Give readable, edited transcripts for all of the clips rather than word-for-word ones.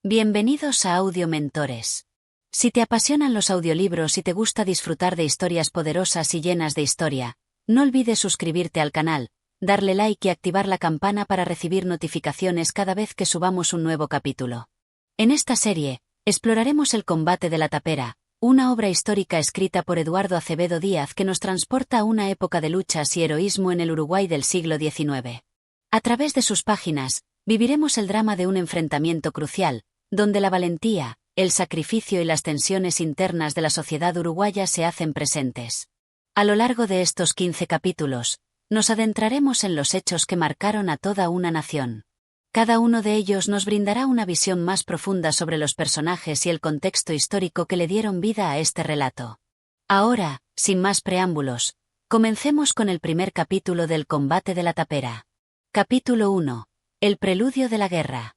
Bienvenidos a Audio Mentores. Si te apasionan los audiolibros y te gusta disfrutar de historias poderosas y llenas de historia, no olvides suscribirte al canal, darle like y activar la campana para recibir notificaciones cada vez que subamos un nuevo capítulo. En esta serie, exploraremos el combate de la Tapera, una obra histórica escrita por Eduardo Acevedo Díaz que nos transporta a una época de luchas y heroísmo en el Uruguay del siglo XIX. A través de sus páginas, viviremos el drama de un enfrentamiento crucial, donde la valentía, el sacrificio y las tensiones internas de la sociedad uruguaya se hacen presentes. A lo largo de estos 15 capítulos, nos adentraremos en los hechos que marcaron a toda una nación. Cada uno de ellos nos brindará una visión más profunda sobre los personajes y el contexto histórico que le dieron vida a este relato. Ahora, sin más preámbulos, comencemos con el primer capítulo del combate de la Tapera. Capítulo 1. El preludio de la guerra.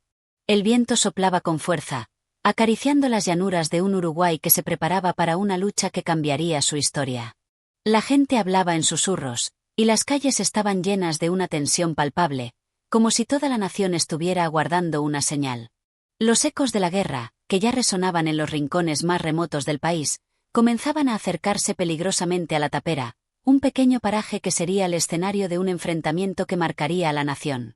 El viento soplaba con fuerza, acariciando las llanuras de un Uruguay que se preparaba para una lucha que cambiaría su historia. La gente hablaba en susurros, y las calles estaban llenas de una tensión palpable, como si toda la nación estuviera aguardando una señal. Los ecos de la guerra, que ya resonaban en los rincones más remotos del país, comenzaban a acercarse peligrosamente a la Tapera, un pequeño paraje que sería el escenario de un enfrentamiento que marcaría a la nación.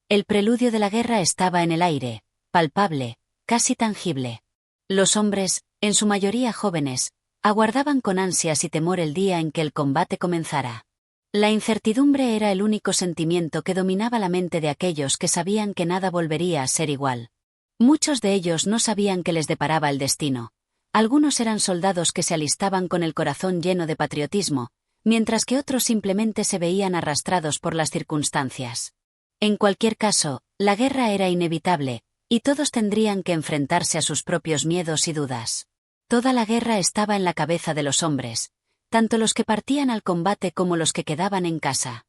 El preludio de la guerra estaba en el aire, palpable, casi tangible. Los hombres, en su mayoría jóvenes, aguardaban con ansias y temor el día en que el combate comenzara. La incertidumbre era el único sentimiento que dominaba la mente de aquellos que sabían que nada volvería a ser igual. Muchos de ellos no sabían qué les deparaba el destino. Algunos eran soldados que se alistaban con el corazón lleno de patriotismo, mientras que otros simplemente se veían arrastrados por las circunstancias. En cualquier caso, la guerra era inevitable, y todos tendrían que enfrentarse a sus propios miedos y dudas. Toda la guerra estaba en la cabeza de los hombres, tanto los que partían al combate como los que quedaban en casa.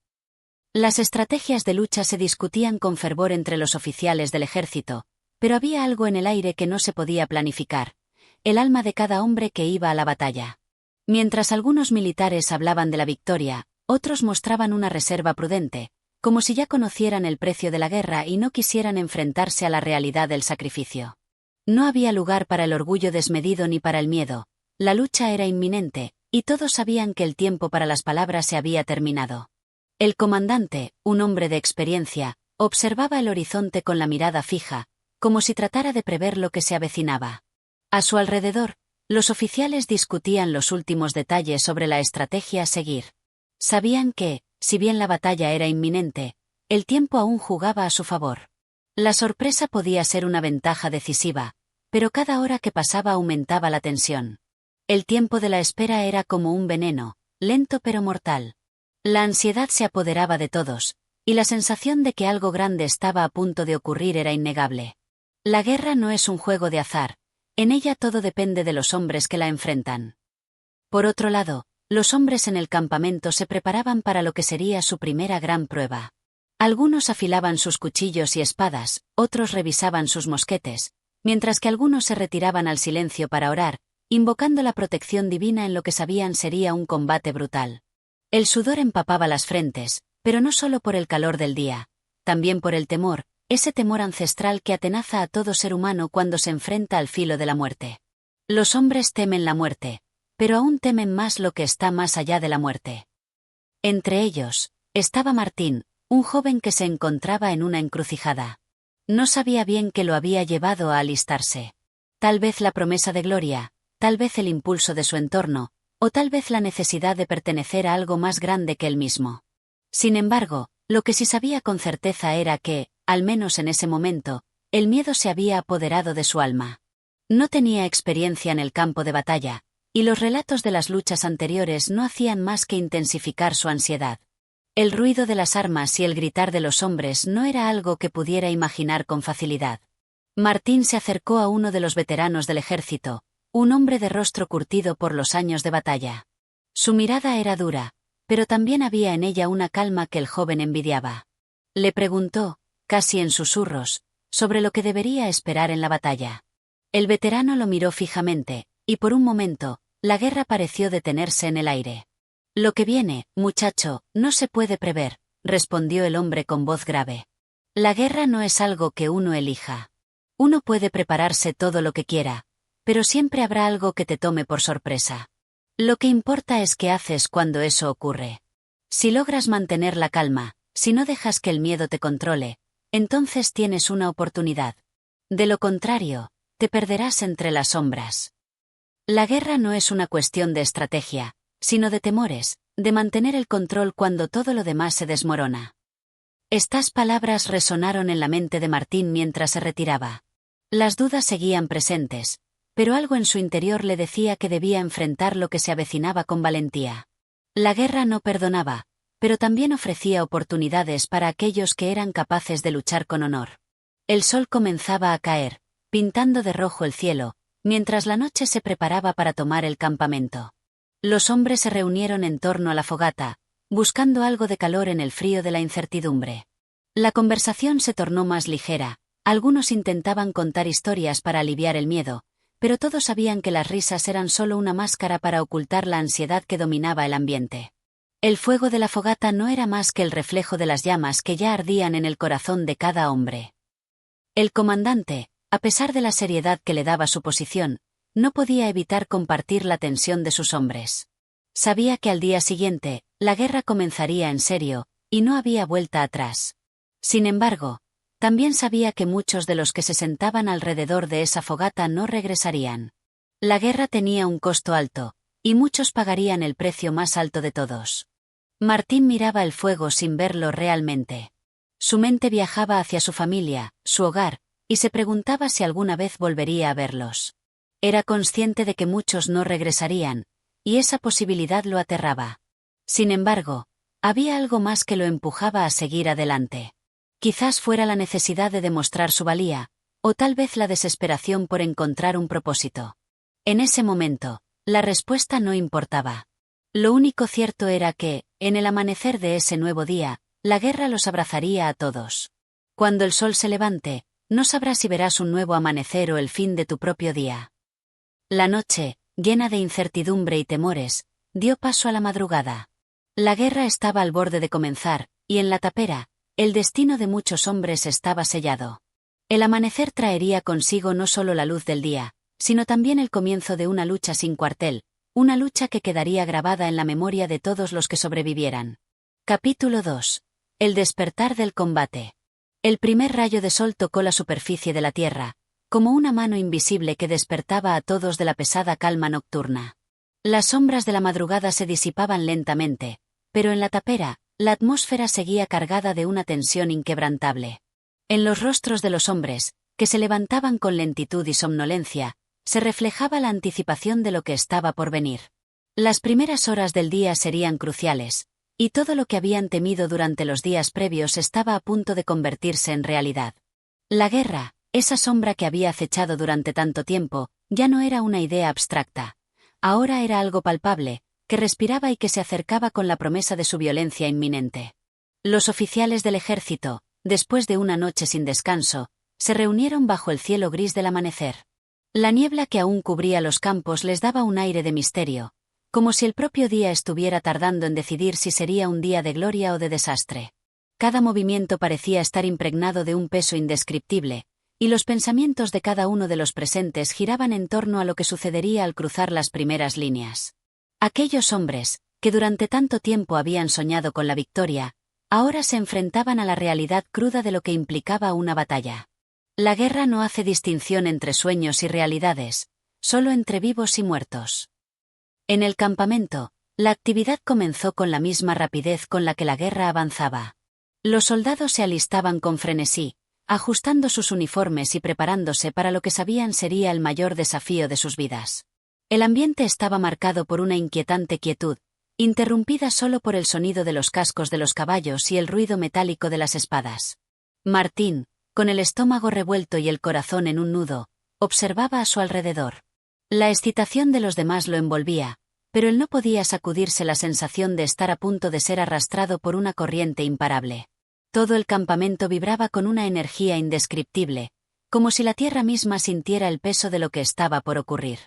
Las estrategias de lucha se discutían con fervor entre los oficiales del ejército, pero había algo en el aire que no se podía planificar: el alma de cada hombre que iba a la batalla. Mientras algunos militares hablaban de la victoria, otros mostraban una reserva prudente, como si ya conocieran el precio de la guerra y no quisieran enfrentarse a la realidad del sacrificio. No había lugar para el orgullo desmedido ni para el miedo. La lucha era inminente, y todos sabían que el tiempo para las palabras se había terminado. El comandante, un hombre de experiencia, observaba el horizonte con la mirada fija, como si tratara de prever lo que se avecinaba. A su alrededor, los oficiales discutían los últimos detalles sobre la estrategia a seguir. Sabían que, si bien la batalla era inminente, el tiempo aún jugaba a su favor. La sorpresa podía ser una ventaja decisiva, pero cada hora que pasaba aumentaba la tensión. El tiempo de la espera era como un veneno, lento pero mortal. La ansiedad se apoderaba de todos, y la sensación de que algo grande estaba a punto de ocurrir era innegable. La guerra no es un juego de azar, en ella todo depende de los hombres que la enfrentan. Por otro lado, los hombres en el campamento se preparaban para lo que sería su primera gran prueba. Algunos afilaban sus cuchillos y espadas, otros revisaban sus mosquetes, mientras que algunos se retiraban al silencio para orar, invocando la protección divina en lo que sabían sería un combate brutal. El sudor empapaba las frentes, pero no solo por el calor del día, también por el temor, ese temor ancestral que atenaza a todo ser humano cuando se enfrenta al filo de la muerte. Los hombres temen la muerte, pero aún temen más lo que está más allá de la muerte. Entre ellos, estaba Martín, un joven que se encontraba en una encrucijada. No sabía bien qué lo había llevado a alistarse. Tal vez la promesa de gloria, tal vez el impulso de su entorno, o tal vez la necesidad de pertenecer a algo más grande que él mismo. Sin embargo, lo que sí sabía con certeza era que, al menos en ese momento, el miedo se había apoderado de su alma. No tenía experiencia en el campo de batalla, y los relatos de las luchas anteriores no hacían más que intensificar su ansiedad. El ruido de las armas y el gritar de los hombres no era algo que pudiera imaginar con facilidad. Martín se acercó a uno de los veteranos del ejército, un hombre de rostro curtido por los años de batalla. Su mirada era dura, pero también había en ella una calma que el joven envidiaba. Le preguntó, casi en susurros, sobre lo que debería esperar en la batalla. El veterano lo miró fijamente, y por un momento, la guerra pareció detenerse en el aire. «Lo que viene, muchacho, no se puede prever», respondió el hombre con voz grave. «La guerra no es algo que uno elija. Uno puede prepararse todo lo que quiera, pero siempre habrá algo que te tome por sorpresa. Lo que importa es qué haces cuando eso ocurre. Si logras mantener la calma, si no dejas que el miedo te controle, entonces tienes una oportunidad. De lo contrario, te perderás entre las sombras. La guerra no es una cuestión de estrategia, sino de temores, de mantener el control cuando todo lo demás se desmorona. Estas palabras resonaron en la mente de Martín mientras se retiraba. Las dudas seguían presentes, pero algo en su interior le decía que debía enfrentar lo que se avecinaba con valentía. La guerra no perdonaba, pero también ofrecía oportunidades para aquellos que eran capaces de luchar con honor. El sol comenzaba a caer, pintando de rojo el cielo, mientras la noche se preparaba para tomar el campamento. Los hombres se reunieron en torno a la fogata, buscando algo de calor en el frío de la incertidumbre. La conversación se tornó más ligera, algunos intentaban contar historias para aliviar el miedo, pero todos sabían que las risas eran solo una máscara para ocultar la ansiedad que dominaba el ambiente. El fuego de la fogata no era más que el reflejo de las llamas que ya ardían en el corazón de cada hombre. El comandante, a pesar de la seriedad que le daba su posición, no podía evitar compartir la tensión de sus hombres. Sabía que al día siguiente, la guerra comenzaría en serio, y no había vuelta atrás. Sin embargo, también sabía que muchos de los que se sentaban alrededor de esa fogata no regresarían. La guerra tenía un costo alto, y muchos pagarían el precio más alto de todos. Martín miraba el fuego sin verlo realmente. Su mente viajaba hacia su familia, su hogar, y se preguntaba si alguna vez volvería a verlos. Era consciente de que muchos no regresarían, y esa posibilidad lo aterraba. Sin embargo, había algo más que lo empujaba a seguir adelante. Quizás fuera la necesidad de demostrar su valía, o tal vez la desesperación por encontrar un propósito. En ese momento, la respuesta no importaba. Lo único cierto era que, en el amanecer de ese nuevo día, la guerra los abrazaría a todos. Cuando el sol se levante, no sabrás si verás un nuevo amanecer o el fin de tu propio día. La noche, llena de incertidumbre y temores, dio paso a la madrugada. La guerra estaba al borde de comenzar, y en la tapera, el destino de muchos hombres estaba sellado. El amanecer traería consigo no solo la luz del día, sino también el comienzo de una lucha sin cuartel, una lucha que quedaría grabada en la memoria de todos los que sobrevivieran. Capítulo 2. El despertar del combate. El primer rayo de sol tocó la superficie de la tierra, como una mano invisible que despertaba a todos de la pesada calma nocturna. Las sombras de la madrugada se disipaban lentamente, pero en la tapera, la atmósfera seguía cargada de una tensión inquebrantable. En los rostros de los hombres, que se levantaban con lentitud y somnolencia, se reflejaba la anticipación de lo que estaba por venir. Las primeras horas del día serían cruciales, y todo lo que habían temido durante los días previos estaba a punto de convertirse en realidad. La guerra, esa sombra que había acechado durante tanto tiempo, ya no era una idea abstracta. Ahora era algo palpable, que respiraba y que se acercaba con la promesa de su violencia inminente. Los oficiales del ejército, después de una noche sin descanso, se reunieron bajo el cielo gris del amanecer. La niebla que aún cubría los campos les daba un aire de misterio, como si el propio día estuviera tardando en decidir si sería un día de gloria o de desastre. Cada movimiento parecía estar impregnado de un peso indescriptible, y los pensamientos de cada uno de los presentes giraban en torno a lo que sucedería al cruzar las primeras líneas. Aquellos hombres, que durante tanto tiempo habían soñado con la victoria, ahora se enfrentaban a la realidad cruda de lo que implicaba una batalla. La guerra no hace distinción entre sueños y realidades, solo entre vivos y muertos. En el campamento, la actividad comenzó con la misma rapidez con la que la guerra avanzaba. Los soldados se alistaban con frenesí, ajustando sus uniformes y preparándose para lo que sabían sería el mayor desafío de sus vidas. El ambiente estaba marcado por una inquietante quietud, interrumpida solo por el sonido de los cascos de los caballos y el ruido metálico de las espadas. Martín, con el estómago revuelto y el corazón en un nudo, observaba a su alrededor. La excitación de los demás lo envolvía, pero él no podía sacudirse la sensación de estar a punto de ser arrastrado por una corriente imparable. Todo el campamento vibraba con una energía indescriptible, como si la tierra misma sintiera el peso de lo que estaba por ocurrir.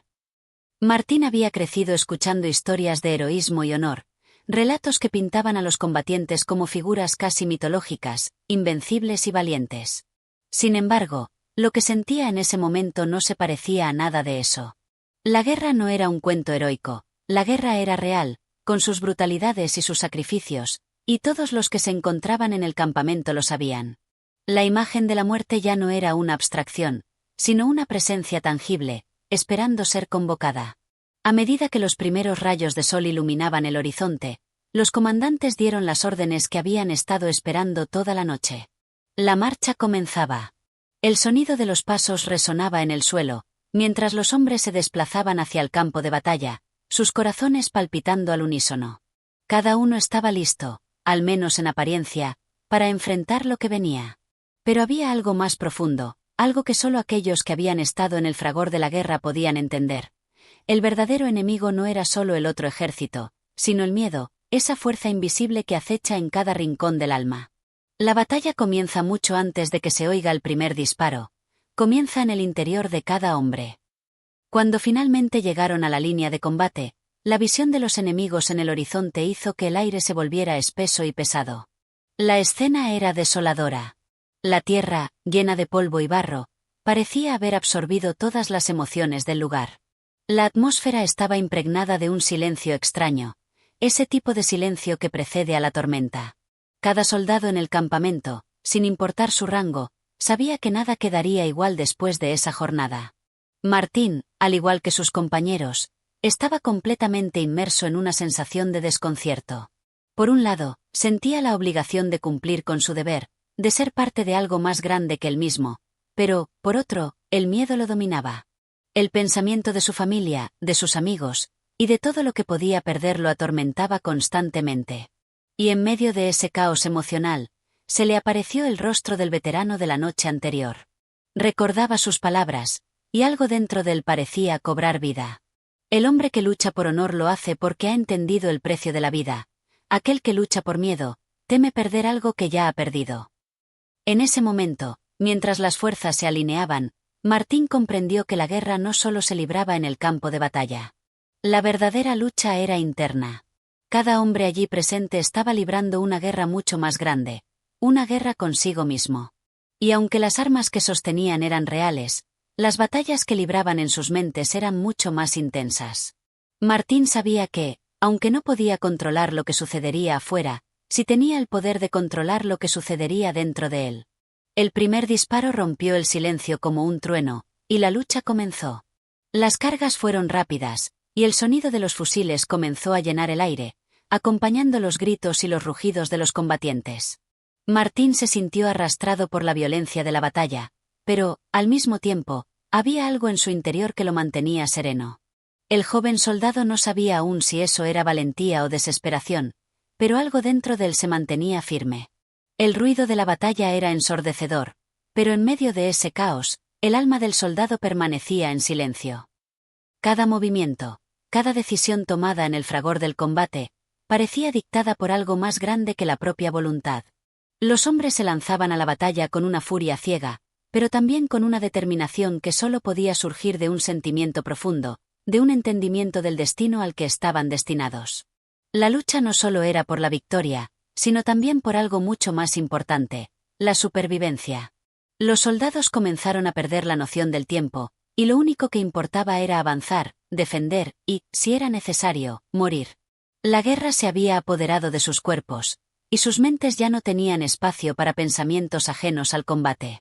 Martín había crecido escuchando historias de heroísmo y honor, relatos que pintaban a los combatientes como figuras casi mitológicas, invencibles y valientes. Sin embargo, Lo que sentía en ese momento no se parecía a nada de eso. La guerra no era un cuento heroico, la guerra era real, con sus brutalidades y sus sacrificios, y todos los que se encontraban en el campamento lo sabían. La imagen de la muerte ya no era una abstracción, sino una presencia tangible, esperando ser convocada. A medida que los primeros rayos de sol iluminaban el horizonte, los comandantes dieron las órdenes que habían estado esperando toda la noche. La marcha comenzaba. El sonido de los pasos resonaba en el suelo, mientras los hombres se desplazaban hacia el campo de batalla, sus corazones palpitando al unísono. Cada uno estaba listo, al menos en apariencia, para enfrentar lo que venía. Pero había algo más profundo, algo que solo aquellos que habían estado en el fragor de la guerra podían entender. El verdadero enemigo no era solo el otro ejército, sino el miedo, esa fuerza invisible que acecha en cada rincón del alma. La batalla comienza mucho antes de que se oiga el primer disparo. Comienza en el interior de cada hombre. Cuando finalmente llegaron a la línea de combate, la visión de los enemigos en el horizonte hizo que el aire se volviera espeso y pesado. La escena era desoladora. La tierra, llena de polvo y barro, parecía haber absorbido todas las emociones del lugar. La atmósfera estaba impregnada de un silencio extraño, ese tipo de silencio que precede a la tormenta. Cada soldado en el campamento, sin importar su rango, sabía que nada quedaría igual después de esa jornada. Martín, al igual que sus compañeros, estaba completamente inmerso en una sensación de desconcierto. Por un lado, sentía la obligación de cumplir con su deber, de ser parte de algo más grande que él mismo, pero, por otro, el miedo lo dominaba. El pensamiento de su familia, de sus amigos, y de todo lo que podía perder lo atormentaba constantemente. Y en medio de ese caos emocional, se le apareció el rostro del veterano de la noche anterior. Recordaba sus palabras, y algo dentro de él parecía cobrar vida. El hombre que lucha por honor lo hace porque ha entendido el precio de la vida. Aquel que lucha por miedo, teme perder algo que ya ha perdido. En ese momento, mientras las fuerzas se alineaban, Martín comprendió que la guerra no solo se libraba en el campo de batalla. La verdadera lucha era interna. Cada hombre allí presente estaba librando una guerra mucho más grande, una guerra consigo mismo. Y aunque las armas que sostenían eran reales, las batallas que libraban en sus mentes eran mucho más intensas. Martín sabía que, aunque no podía controlar lo que sucedería afuera, sí tenía el poder de controlar lo que sucedería dentro de él. El primer disparo rompió el silencio como un trueno, y la lucha comenzó. Las cargas fueron rápidas, y el sonido de los fusiles comenzó a llenar el aire, acompañando los gritos y los rugidos de los combatientes. Martín se sintió arrastrado por la violencia de la batalla, pero, al mismo tiempo, había algo en su interior que lo mantenía sereno. El joven soldado no sabía aún si eso era valentía o desesperación, pero algo dentro de él se mantenía firme. El ruido de la batalla era ensordecedor, pero en medio de ese caos, el alma del soldado permanecía en silencio. Cada movimiento, cada decisión tomada en el fragor del combate, parecía dictada por algo más grande que la propia voluntad. Los hombres se lanzaban a la batalla con una furia ciega, pero también con una determinación que solo podía surgir de un sentimiento profundo, de un entendimiento del destino al que estaban destinados. La lucha no solo era por la victoria, sino también por algo mucho más importante, la supervivencia. Los soldados comenzaron a perder la noción del tiempo, y lo único que importaba era avanzar, defender y, si era necesario, morir. La guerra se había apoderado de sus cuerpos, y sus mentes ya no tenían espacio para pensamientos ajenos al combate.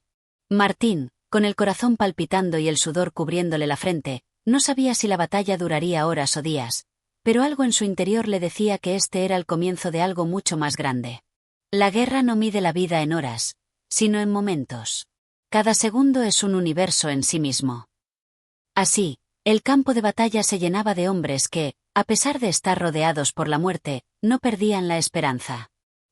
Martín, con el corazón palpitando y el sudor cubriéndole la frente, no sabía si la batalla duraría horas o días, pero algo en su interior le decía que este era el comienzo de algo mucho más grande. La guerra no mide la vida en horas, sino en momentos. Cada segundo es un universo en sí mismo. Así, el campo de batalla se llenaba de hombres que, a pesar de estar rodeados por la muerte, no perdían la esperanza.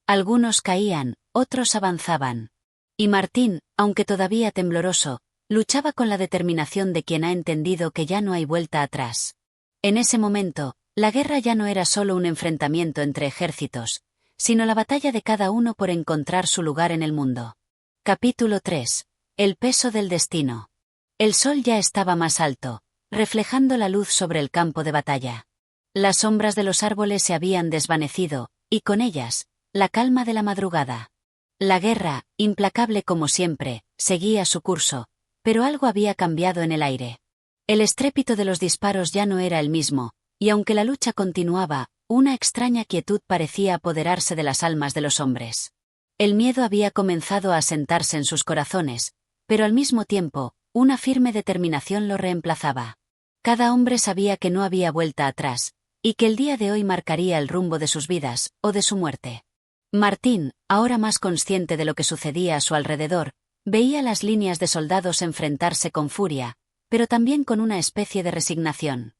Algunos caían, otros avanzaban. Y Martín, aunque todavía tembloroso, luchaba con la determinación de quien ha entendido que ya no hay vuelta atrás. En ese momento, la guerra ya no era solo un enfrentamiento entre ejércitos, sino la batalla de cada uno por encontrar su lugar en el mundo. Capítulo 3. El peso del destino. El sol ya estaba más alto, reflejando la luz sobre el campo de batalla. Las sombras de los árboles se habían desvanecido, y con ellas, la calma de la madrugada. La guerra, implacable como siempre, seguía su curso, pero algo había cambiado en el aire. El estrépito de los disparos ya no era el mismo, y aunque la lucha continuaba, una extraña quietud parecía apoderarse de las almas de los hombres. El miedo había comenzado a asentarse en sus corazones, pero al mismo tiempo, una firme determinación lo reemplazaba. Cada hombre sabía que no había vuelta atrás, y que el día de hoy marcaría el rumbo de sus vidas, o de su muerte. Martín, ahora más consciente de lo que sucedía a su alrededor, veía las líneas de soldados enfrentarse con furia, pero también con una especie de resignación.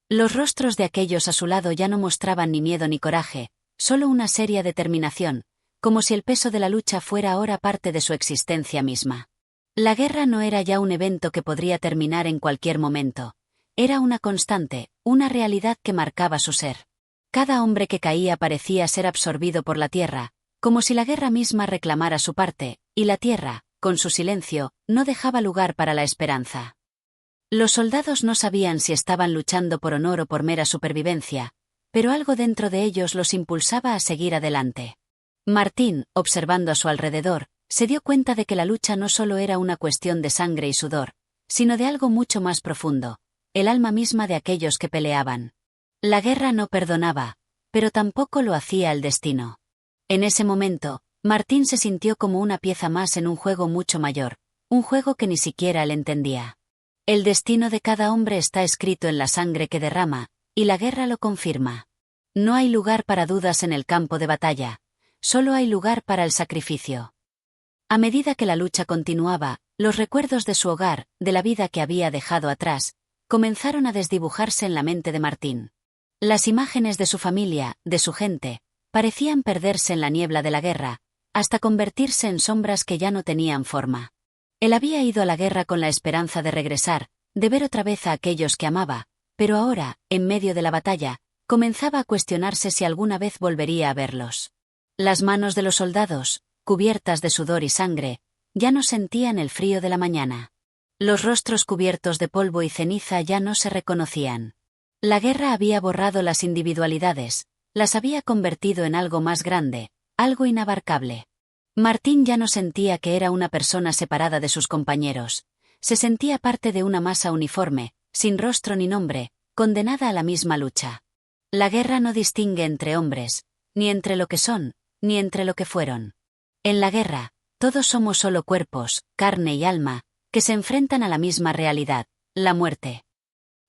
Los rostros de aquellos a su lado ya no mostraban ni miedo ni coraje, solo una seria determinación, como si el peso de la lucha fuera ahora parte de su existencia misma. La guerra no era ya un evento que podría terminar en cualquier momento. Era una constante, una realidad que marcaba su ser. Cada hombre que caía parecía ser absorbido por la tierra, como si la guerra misma reclamara su parte, y la tierra, con su silencio, no dejaba lugar para la esperanza. Los soldados no sabían si estaban luchando por honor o por mera supervivencia, pero algo dentro de ellos los impulsaba a seguir adelante. Martín, observando a su alrededor, se dio cuenta de que la lucha no solo era una cuestión de sangre y sudor, sino de algo mucho más profundo, el alma misma de aquellos que peleaban. La guerra no perdonaba, pero tampoco lo hacía el destino. En ese momento, Martín se sintió como una pieza más en un juego mucho mayor, un juego que ni siquiera él entendía. El destino de cada hombre está escrito en la sangre que derrama, y la guerra lo confirma. No hay lugar para dudas en el campo de batalla, solo hay lugar para el sacrificio. A medida que la lucha continuaba, los recuerdos de su hogar, de la vida que había dejado atrás, comenzaron a desdibujarse en la mente de Martín. Las imágenes de su familia, de su gente, parecían perderse en la niebla de la guerra, hasta convertirse en sombras que ya no tenían forma. Él había ido a la guerra con la esperanza de regresar, de ver otra vez a aquellos que amaba, pero ahora, en medio de la batalla, comenzaba a cuestionarse si alguna vez volvería a verlos. Las manos de los soldados, cubiertas de sudor y sangre, ya no sentían el frío de la mañana. Los rostros cubiertos de polvo y ceniza ya no se reconocían. La guerra había borrado las individualidades, las había convertido en algo más grande, algo inabarcable. Martín ya no sentía que era una persona separada de sus compañeros, se sentía parte de una masa uniforme, sin rostro ni nombre, condenada a la misma lucha. La guerra no distingue entre hombres, ni entre lo que son, ni entre lo que fueron. En la guerra, todos somos solo cuerpos, carne y alma, que se enfrentan a la misma realidad, la muerte.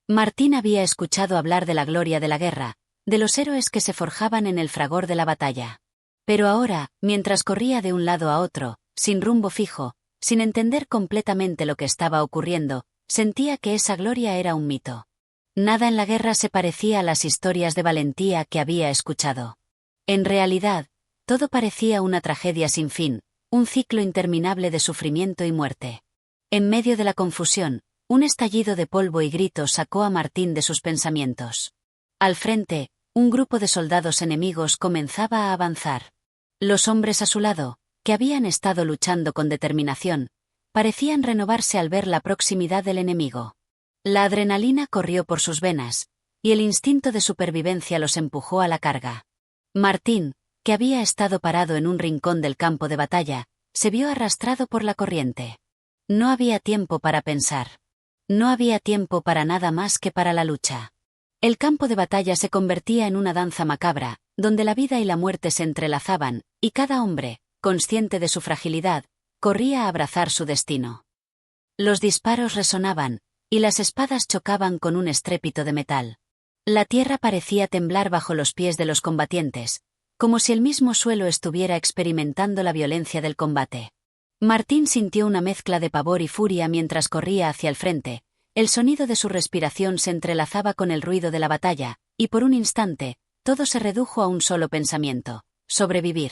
Martín había escuchado hablar de la gloria de la guerra, de los héroes que se forjaban en el fragor de la batalla. Pero ahora, mientras corría de un lado a otro, sin rumbo fijo, sin entender completamente lo que estaba ocurriendo, sentía que esa gloria era un mito. Nada en la guerra se parecía a las historias de valentía que había escuchado. En realidad, todo parecía una tragedia sin fin, un ciclo interminable de sufrimiento y muerte. En medio de la confusión, un estallido de polvo y gritos sacó a Martín de sus pensamientos. Al frente, un grupo de soldados enemigos comenzaba a avanzar. Los hombres a su lado, que habían estado luchando con determinación, parecían renovarse al ver la proximidad del enemigo. La adrenalina corrió por sus venas, y el instinto de supervivencia los empujó a la carga. Martín, que había estado parado en un rincón del campo de batalla, se vio arrastrado por la corriente. No había tiempo para pensar. No había tiempo para nada más que para la lucha. El campo de batalla se convertía en una danza macabra, donde la vida y la muerte se entrelazaban, y cada hombre, consciente de su fragilidad, corría a abrazar su destino. Los disparos resonaban, y las espadas chocaban con un estrépito de metal. La tierra parecía temblar bajo los pies de los combatientes, como si el mismo suelo estuviera experimentando la violencia del combate. Martín sintió una mezcla de pavor y furia mientras corría hacia el frente. El sonido de su respiración se entrelazaba con el ruido de la batalla, y por un instante, todo se redujo a un solo pensamiento: sobrevivir.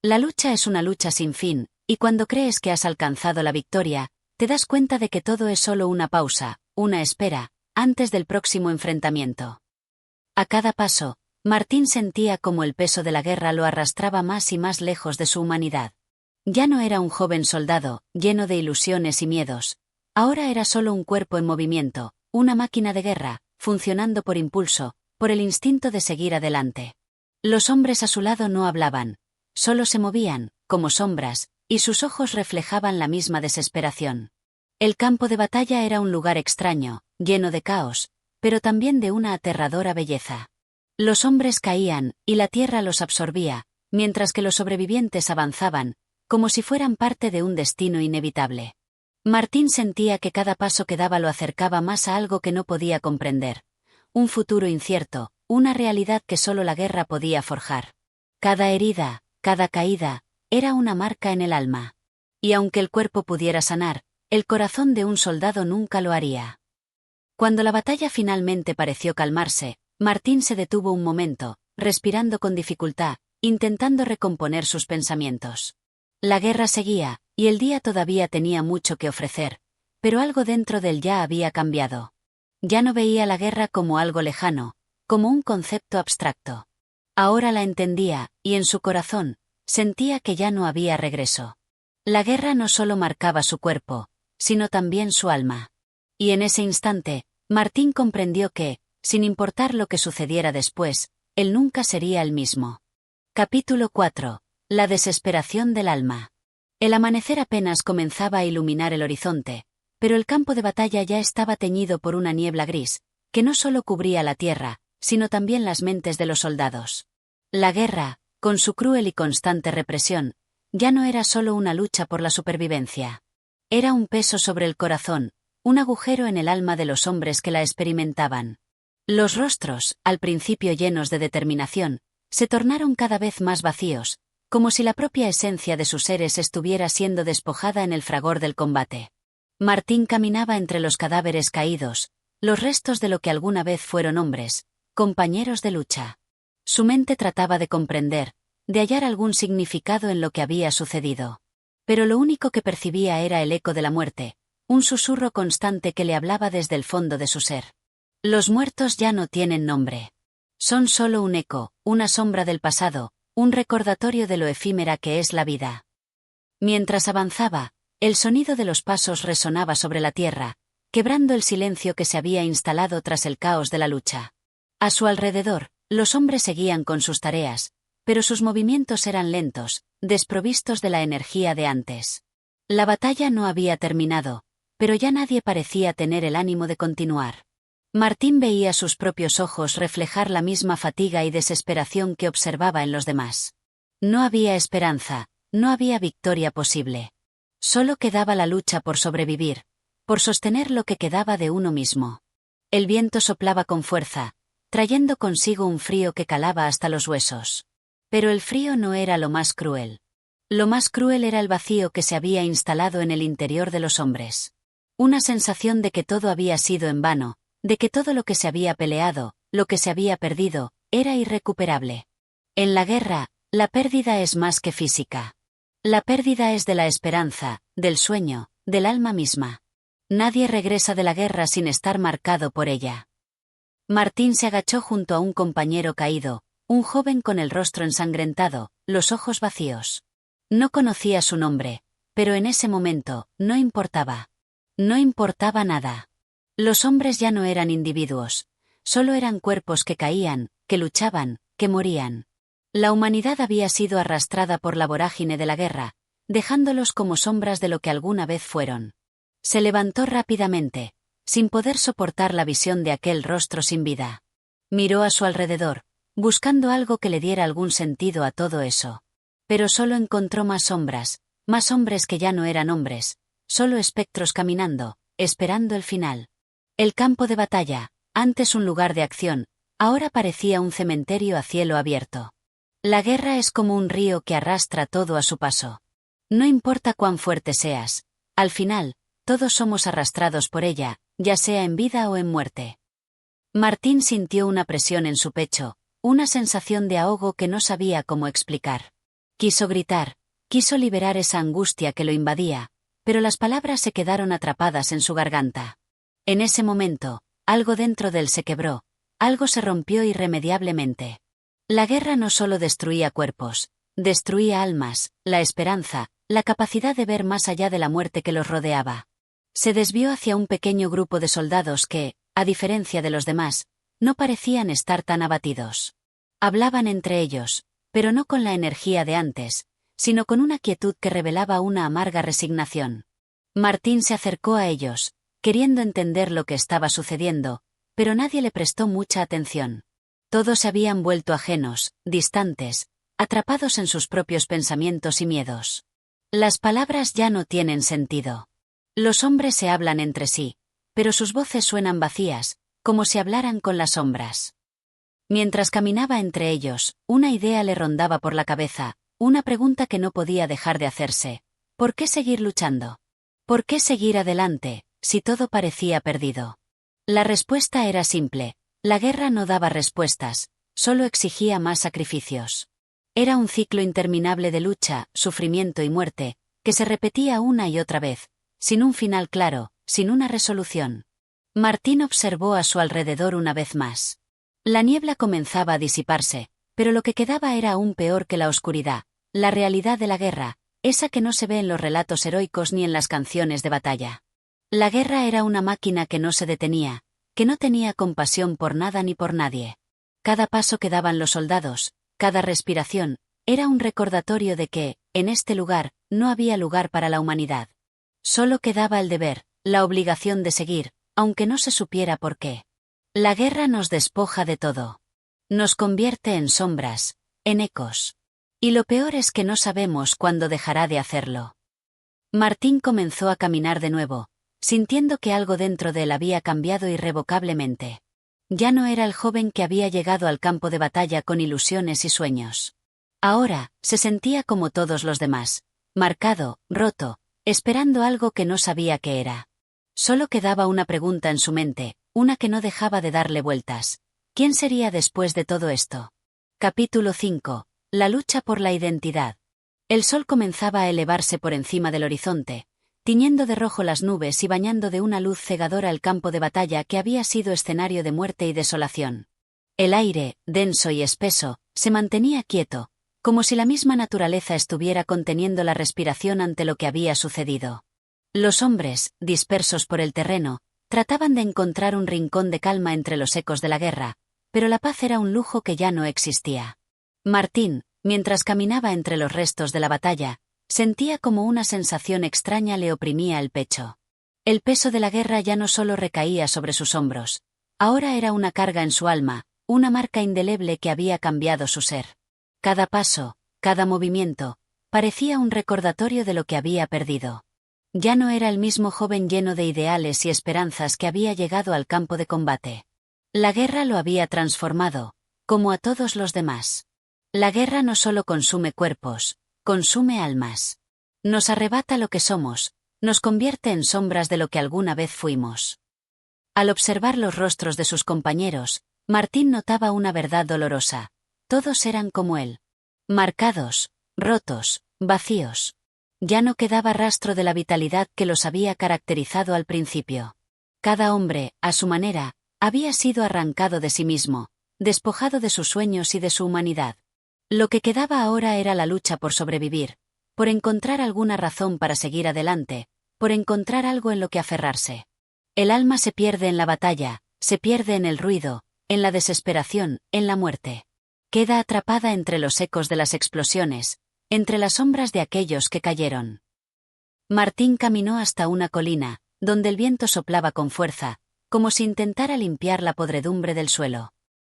La lucha es una lucha sin fin, y cuando crees que has alcanzado la victoria, te das cuenta de que todo es solo una pausa, una espera, antes del próximo enfrentamiento. A cada paso, Martín sentía como el peso de la guerra lo arrastraba más y más lejos de su humanidad. Ya no era un joven soldado, lleno de ilusiones y miedos. Ahora era solo un cuerpo en movimiento, una máquina de guerra, funcionando por impulso, por el instinto de seguir adelante. Los hombres a su lado no hablaban, solo se movían, como sombras, y sus ojos reflejaban la misma desesperación. El campo de batalla era un lugar extraño, lleno de caos, pero también de una aterradora belleza. Los hombres caían, y la tierra los absorbía, mientras que los sobrevivientes avanzaban, como si fueran parte de un destino inevitable. Martín sentía que cada paso que daba lo acercaba más a algo que no podía comprender. Un futuro incierto, una realidad que solo la guerra podía forjar. Cada herida, cada caída, era una marca en el alma. Y aunque el cuerpo pudiera sanar, el corazón de un soldado nunca lo haría. Cuando la batalla finalmente pareció calmarse, Martín se detuvo un momento, respirando con dificultad, intentando recomponer sus pensamientos. La guerra seguía, y el día todavía tenía mucho que ofrecer, pero algo dentro de él ya había cambiado. Ya no veía la guerra como algo lejano, como un concepto abstracto. Ahora la entendía, y en su corazón, sentía que ya no había regreso. La guerra no solo marcaba su cuerpo, sino también su alma. Y en ese instante, Martín comprendió que, sin importar lo que sucediera después, él nunca sería el mismo. Capítulo 4. La desesperación del alma. El amanecer apenas comenzaba a iluminar el horizonte, pero el campo de batalla ya estaba teñido por una niebla gris, que no solo cubría la tierra, sino también las mentes de los soldados. La guerra, con su cruel y constante represión, ya no era solo una lucha por la supervivencia. Era un peso sobre el corazón, un agujero en el alma de los hombres que la experimentaban. Los rostros, al principio llenos de determinación, se tornaron cada vez más vacíos, como si la propia esencia de sus seres estuviera siendo despojada en el fragor del combate. Martín caminaba entre los cadáveres caídos, los restos de lo que alguna vez fueron hombres, compañeros de lucha. Su mente trataba de comprender, de hallar algún significado en lo que había sucedido. Pero lo único que percibía era el eco de la muerte, un susurro constante que le hablaba desde el fondo de su ser. Los muertos ya no tienen nombre. Son solo un eco, una sombra del pasado, un recordatorio de lo efímera que es la vida. Mientras avanzaba, el sonido de los pasos resonaba sobre la tierra, quebrando el silencio que se había instalado tras el caos de la lucha. A su alrededor, los hombres seguían con sus tareas, pero sus movimientos eran lentos, desprovistos de la energía de antes. La batalla no había terminado, pero ya nadie parecía tener el ánimo de continuar. Martín veía sus propios ojos reflejar la misma fatiga y desesperación que observaba en los demás. No había esperanza, no había victoria posible. Solo quedaba la lucha por sobrevivir, por sostener lo que quedaba de uno mismo. El viento soplaba con fuerza, trayendo consigo un frío que calaba hasta los huesos. Pero el frío no era lo más cruel. Lo más cruel era el vacío que se había instalado en el interior de los hombres. Una sensación de que todo había sido en vano, de que todo lo que se había peleado, lo que se había perdido, era irrecuperable. En la guerra, la pérdida es más que física. La pérdida es de la esperanza, del sueño, del alma misma. Nadie regresa de la guerra sin estar marcado por ella. Martín se agachó junto a un compañero caído, un joven con el rostro ensangrentado, los ojos vacíos. No conocía su nombre, pero en ese momento, no importaba. No importaba nada. Los hombres ya no eran individuos, solo eran cuerpos que caían, que luchaban, que morían. La humanidad había sido arrastrada por la vorágine de la guerra, dejándolos como sombras de lo que alguna vez fueron. Se levantó rápidamente, sin poder soportar la visión de aquel rostro sin vida. Miró a su alrededor, buscando algo que le diera algún sentido a todo eso. Pero solo encontró más sombras, más hombres que ya no eran hombres, solo espectros caminando, esperando el final. El campo de batalla, antes un lugar de acción, ahora parecía un cementerio a cielo abierto. La guerra es como un río que arrastra todo a su paso. No importa cuán fuerte seas, al final, todos somos arrastrados por ella, ya sea en vida o en muerte. Martín sintió una presión en su pecho, una sensación de ahogo que no sabía cómo explicar. Quiso gritar, quiso liberar esa angustia que lo invadía, pero las palabras se quedaron atrapadas en su garganta. En ese momento, algo dentro de él se quebró, algo se rompió irremediablemente. La guerra no solo destruía cuerpos, destruía almas, la esperanza, la capacidad de ver más allá de la muerte que los rodeaba. Se desvió hacia un pequeño grupo de soldados que, a diferencia de los demás, no parecían estar tan abatidos. Hablaban entre ellos, pero no con la energía de antes, sino con una quietud que revelaba una amarga resignación. Martín se acercó a ellos, queriendo entender lo que estaba sucediendo, pero nadie le prestó mucha atención. Todos se habían vuelto ajenos, distantes, atrapados en sus propios pensamientos y miedos. Las palabras ya no tienen sentido. Los hombres se hablan entre sí, pero sus voces suenan vacías, como si hablaran con las sombras. Mientras caminaba entre ellos, una idea le rondaba por la cabeza, una pregunta que no podía dejar de hacerse. ¿Por qué seguir luchando? ¿Por qué seguir adelante, si todo parecía perdido? La respuesta era simple: la guerra no daba respuestas, solo exigía más sacrificios. Era un ciclo interminable de lucha, sufrimiento y muerte, que se repetía una y otra vez, sin un final claro, sin una resolución. Martín observó a su alrededor una vez más. La niebla comenzaba a disiparse, pero lo que quedaba era aún peor que la oscuridad, la realidad de la guerra, esa que no se ve en los relatos heroicos ni en las canciones de batalla. La guerra era una máquina que no se detenía, que no tenía compasión por nada ni por nadie. Cada paso que daban los soldados, cada respiración, era un recordatorio de que, en este lugar, no había lugar para la humanidad. Solo quedaba el deber, la obligación de seguir, aunque no se supiera por qué. La guerra nos despoja de todo. Nos convierte en sombras, en ecos. Y lo peor es que no sabemos cuándo dejará de hacerlo. Martín comenzó a caminar de nuevo, sintiendo que algo dentro de él había cambiado irrevocablemente. Ya no era el joven que había llegado al campo de batalla con ilusiones y sueños. Ahora, se sentía como todos los demás, marcado, roto, esperando algo que no sabía qué era. Solo quedaba una pregunta en su mente, una que no dejaba de darle vueltas. ¿Quién sería después de todo esto? Capítulo 5. La lucha por la identidad. El sol comenzaba a elevarse por encima del horizonte, tiñendo de rojo las nubes y bañando de una luz cegadora el campo de batalla que había sido escenario de muerte y desolación. El aire, denso y espeso, se mantenía quieto, como si la misma naturaleza estuviera conteniendo la respiración ante lo que había sucedido. Los hombres, dispersos por el terreno, trataban de encontrar un rincón de calma entre los ecos de la guerra, pero la paz era un lujo que ya no existía. Martín, mientras caminaba entre los restos de la batalla, sentía como una sensación extraña le oprimía el pecho. El peso de la guerra ya no solo recaía sobre sus hombros, ahora era una carga en su alma, una marca indeleble que había cambiado su ser. Cada paso, cada movimiento, parecía un recordatorio de lo que había perdido. Ya no era el mismo joven lleno de ideales y esperanzas que había llegado al campo de combate. La guerra lo había transformado, como a todos los demás. La guerra no solo consume cuerpos, consume almas. Nos arrebata lo que somos, nos convierte en sombras de lo que alguna vez fuimos. Al observar los rostros de sus compañeros, Martín notaba una verdad dolorosa. Todos eran como él. Marcados, rotos, vacíos. Ya no quedaba rastro de la vitalidad que los había caracterizado al principio. Cada hombre, a su manera, había sido arrancado de sí mismo, despojado de sus sueños y de su humanidad. Lo que quedaba ahora era la lucha por sobrevivir, por encontrar alguna razón para seguir adelante, por encontrar algo en lo que aferrarse. El alma se pierde en la batalla, se pierde en el ruido, en la desesperación, en la muerte. Queda atrapada entre los ecos de las explosiones, entre las sombras de aquellos que cayeron. Martín caminó hasta una colina, donde el viento soplaba con fuerza, como si intentara limpiar la podredumbre del suelo.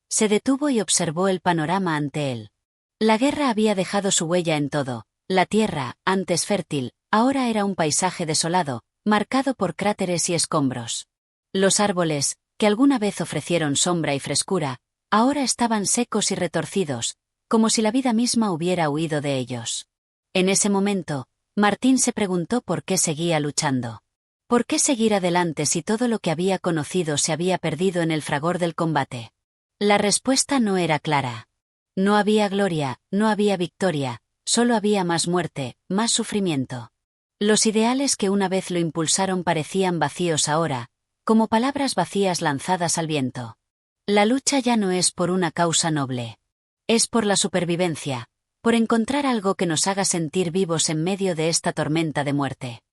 Se detuvo y observó el panorama ante él. La guerra había dejado su huella en todo. La tierra, antes fértil, ahora era un paisaje desolado, marcado por cráteres y escombros. Los árboles, que alguna vez ofrecieron sombra y frescura, ahora estaban secos y retorcidos, como si la vida misma hubiera huido de ellos. En ese momento, Martín se preguntó por qué seguía luchando. ¿Por qué seguir adelante si todo lo que había conocido se había perdido en el fragor del combate? La respuesta no era clara. No había gloria, no había victoria, solo había más muerte, más sufrimiento. Los ideales que una vez lo impulsaron parecían vacíos ahora, como palabras vacías lanzadas al viento. La lucha ya no es por una causa noble. Es por la supervivencia, por encontrar algo que nos haga sentir vivos en medio de esta tormenta de muerte.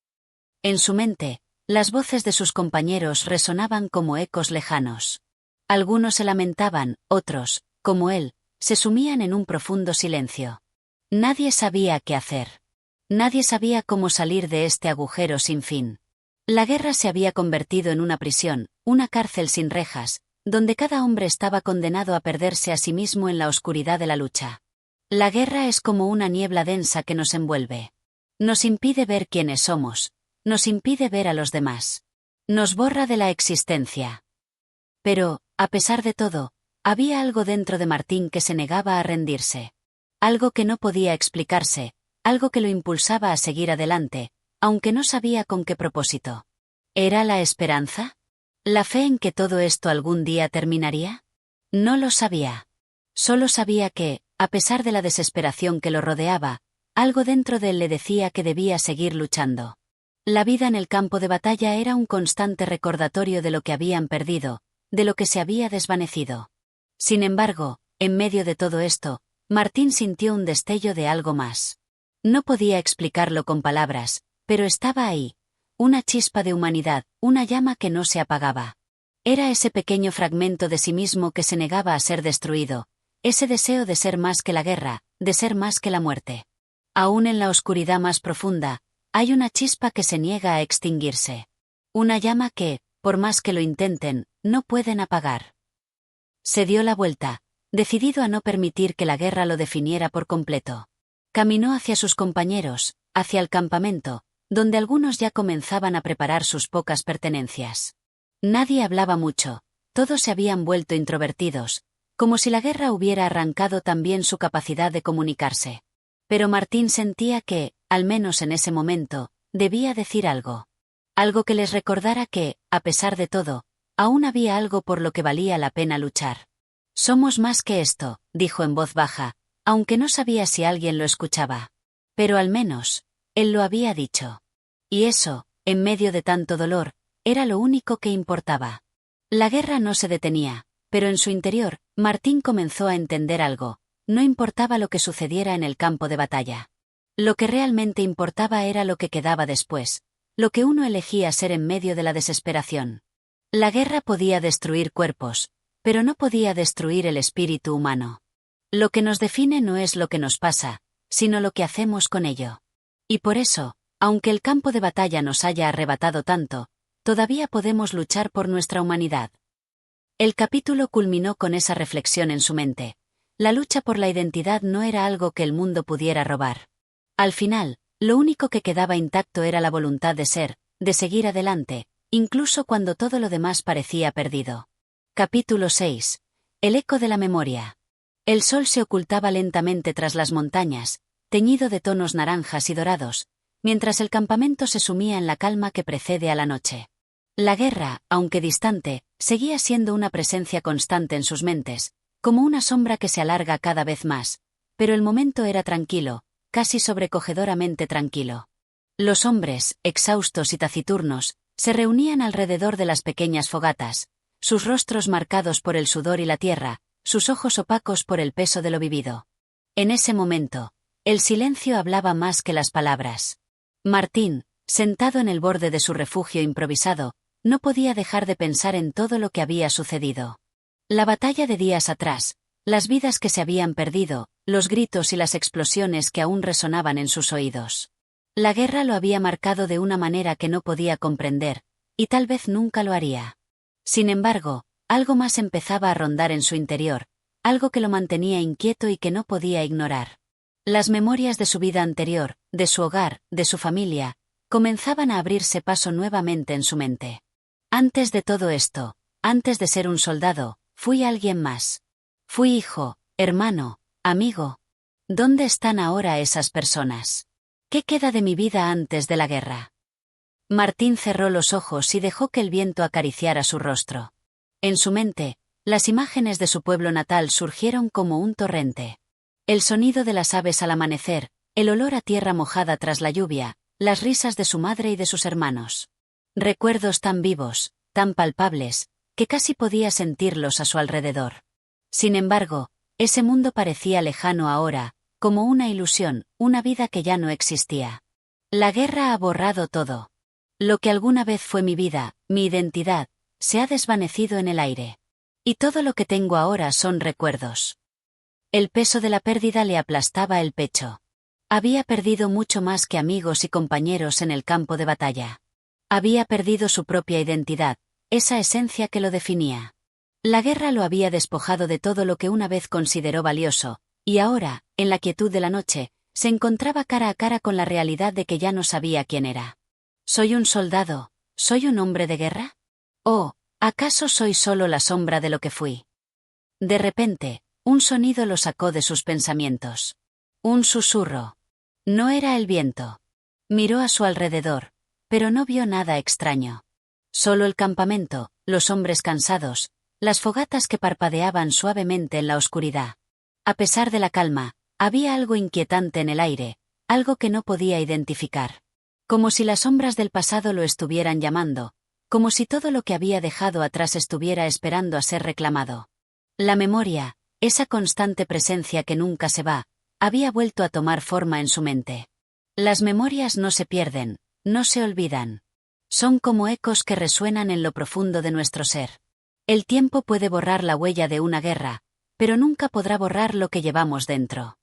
En su mente, las voces de sus compañeros resonaban como ecos lejanos. Algunos se lamentaban, otros, como él, se sumían en un profundo silencio. Nadie sabía qué hacer. Nadie sabía cómo salir de este agujero sin fin. La guerra se había convertido en una prisión, una cárcel sin rejas, donde cada hombre estaba condenado a perderse a sí mismo en la oscuridad de la lucha. La guerra es como una niebla densa que nos envuelve. Nos impide ver quiénes somos, nos impide ver a los demás. Nos borra de la existencia. Pero, a pesar de todo, había algo dentro de Martín que se negaba a rendirse. Algo que no podía explicarse, algo que lo impulsaba a seguir adelante, aunque no sabía con qué propósito. ¿Era la esperanza? ¿La fe en que todo esto algún día terminaría? No lo sabía. Solo sabía que, a pesar de la desesperación que lo rodeaba, algo dentro de él le decía que debía seguir luchando. La vida en el campo de batalla era un constante recordatorio de lo que habían perdido, de lo que se había desvanecido. Sin embargo, en medio de todo esto, Martín sintió un destello de algo más. No podía explicarlo con palabras, pero estaba ahí. Una chispa de humanidad, una llama que no se apagaba. Era ese pequeño fragmento de sí mismo que se negaba a ser destruido, ese deseo de ser más que la guerra, de ser más que la muerte. Aún en la oscuridad más profunda, hay una chispa que se niega a extinguirse. Una llama que, por más que lo intenten, no pueden apagar. Se dio la vuelta, decidido a no permitir que la guerra lo definiera por completo. Caminó hacia sus compañeros, hacia el campamento, donde algunos ya comenzaban a preparar sus pocas pertenencias. Nadie hablaba mucho, todos se habían vuelto introvertidos, como si la guerra hubiera arrancado también su capacidad de comunicarse. Pero Martín sentía que, al menos en ese momento, debía decir algo. Algo que les recordara que, a pesar de todo, aún había algo por lo que valía la pena luchar. Somos más que esto, dijo en voz baja, aunque no sabía si alguien lo escuchaba. Pero al menos, él lo había dicho. Y eso, en medio de tanto dolor, era lo único que importaba. La guerra no se detenía, pero en su interior, Martín comenzó a entender algo. No importaba lo que sucediera en el campo de batalla. Lo que realmente importaba era lo que quedaba después, lo que uno elegía ser en medio de la desesperación. La guerra podía destruir cuerpos, pero no podía destruir el espíritu humano. Lo que nos define no es lo que nos pasa, sino lo que hacemos con ello. Y por eso, aunque el campo de batalla nos haya arrebatado tanto, todavía podemos luchar por nuestra humanidad. El capítulo culminó con esa reflexión en su mente. La lucha por la identidad no era algo que el mundo pudiera robar. Al final, lo único que quedaba intacto era la voluntad de ser, de seguir adelante, incluso cuando todo lo demás parecía perdido. Capítulo 6. El eco de la memoria. El sol se ocultaba lentamente tras las montañas, teñido de tonos naranjas y dorados, mientras el campamento se sumía en la calma que precede a la noche. La guerra, aunque distante, seguía siendo una presencia constante en sus mentes, como una sombra que se alarga cada vez más, pero el momento era tranquilo, casi sobrecogedoramente tranquilo. Los hombres, exhaustos y taciturnos, se reunían alrededor de las pequeñas fogatas, sus rostros marcados por el sudor y la tierra, sus ojos opacos por el peso de lo vivido. En ese momento, el silencio hablaba más que las palabras. Martín, sentado en el borde de su refugio improvisado, no podía dejar de pensar en todo lo que había sucedido. La batalla de días atrás, las vidas que se habían perdido, los gritos y las explosiones que aún resonaban en sus oídos. La guerra lo había marcado de una manera que no podía comprender, y tal vez nunca lo haría. Sin embargo, algo más empezaba a rondar en su interior, algo que lo mantenía inquieto y que no podía ignorar. Las memorias de su vida anterior, de su hogar, de su familia, comenzaban a abrirse paso nuevamente en su mente. Antes de todo esto, antes de ser un soldado, fui alguien más. Fui hijo, hermano, amigo. ¿Dónde están ahora esas personas? ¿Qué queda de mi vida antes de la guerra? Martín cerró los ojos y dejó que el viento acariciara su rostro. En su mente, las imágenes de su pueblo natal surgieron como un torrente. El sonido de las aves al amanecer, el olor a tierra mojada tras la lluvia, las risas de su madre y de sus hermanos. Recuerdos tan vivos, tan palpables, que casi podía sentirlos a su alrededor. Sin embargo, ese mundo parecía lejano ahora, como una ilusión, una vida que ya no existía. La guerra ha borrado todo. Lo que alguna vez fue mi vida, mi identidad, se ha desvanecido en el aire. Y todo lo que tengo ahora son recuerdos. El peso de la pérdida le aplastaba el pecho. Había perdido mucho más que amigos y compañeros en el campo de batalla. Había perdido su propia identidad, esa esencia que lo definía. La guerra lo había despojado de todo lo que una vez consideró valioso, y ahora, en la quietud de la noche, se encontraba cara a cara con la realidad de que ya no sabía quién era. ¿Soy un soldado? ¿Soy un hombre de guerra? ¿O, acaso soy solo la sombra de lo que fui? De repente, un sonido lo sacó de sus pensamientos. Un susurro. No era el viento. Miró a su alrededor, pero no vio nada extraño. Solo el campamento, los hombres cansados, las fogatas que parpadeaban suavemente en la oscuridad. A pesar de la calma, había algo inquietante en el aire, algo que no podía identificar. Como si las sombras del pasado lo estuvieran llamando, como si todo lo que había dejado atrás estuviera esperando a ser reclamado. La memoria, esa constante presencia que nunca se va, había vuelto a tomar forma en su mente. Las memorias no se pierden, no se olvidan. Son como ecos que resuenan en lo profundo de nuestro ser. El tiempo puede borrar la huella de una guerra, pero nunca podrá borrar lo que llevamos dentro.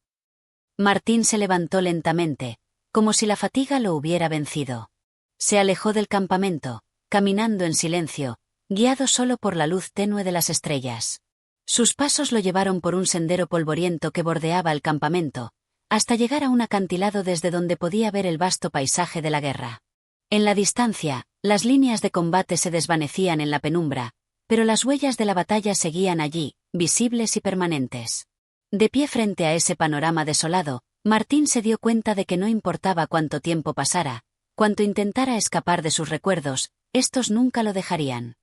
Martín se levantó lentamente, como si la fatiga lo hubiera vencido. Se alejó del campamento, caminando en silencio, guiado solo por la luz tenue de las estrellas. Sus pasos lo llevaron por un sendero polvoriento que bordeaba el campamento, hasta llegar a un acantilado desde donde podía ver el vasto paisaje de la guerra. En la distancia, las líneas de combate se desvanecían en la penumbra, pero las huellas de la batalla seguían allí, visibles y permanentes. De pie frente a ese panorama desolado, Martín se dio cuenta de que no importaba cuánto tiempo pasara, cuánto intentara escapar de sus recuerdos, estos nunca lo dejarían.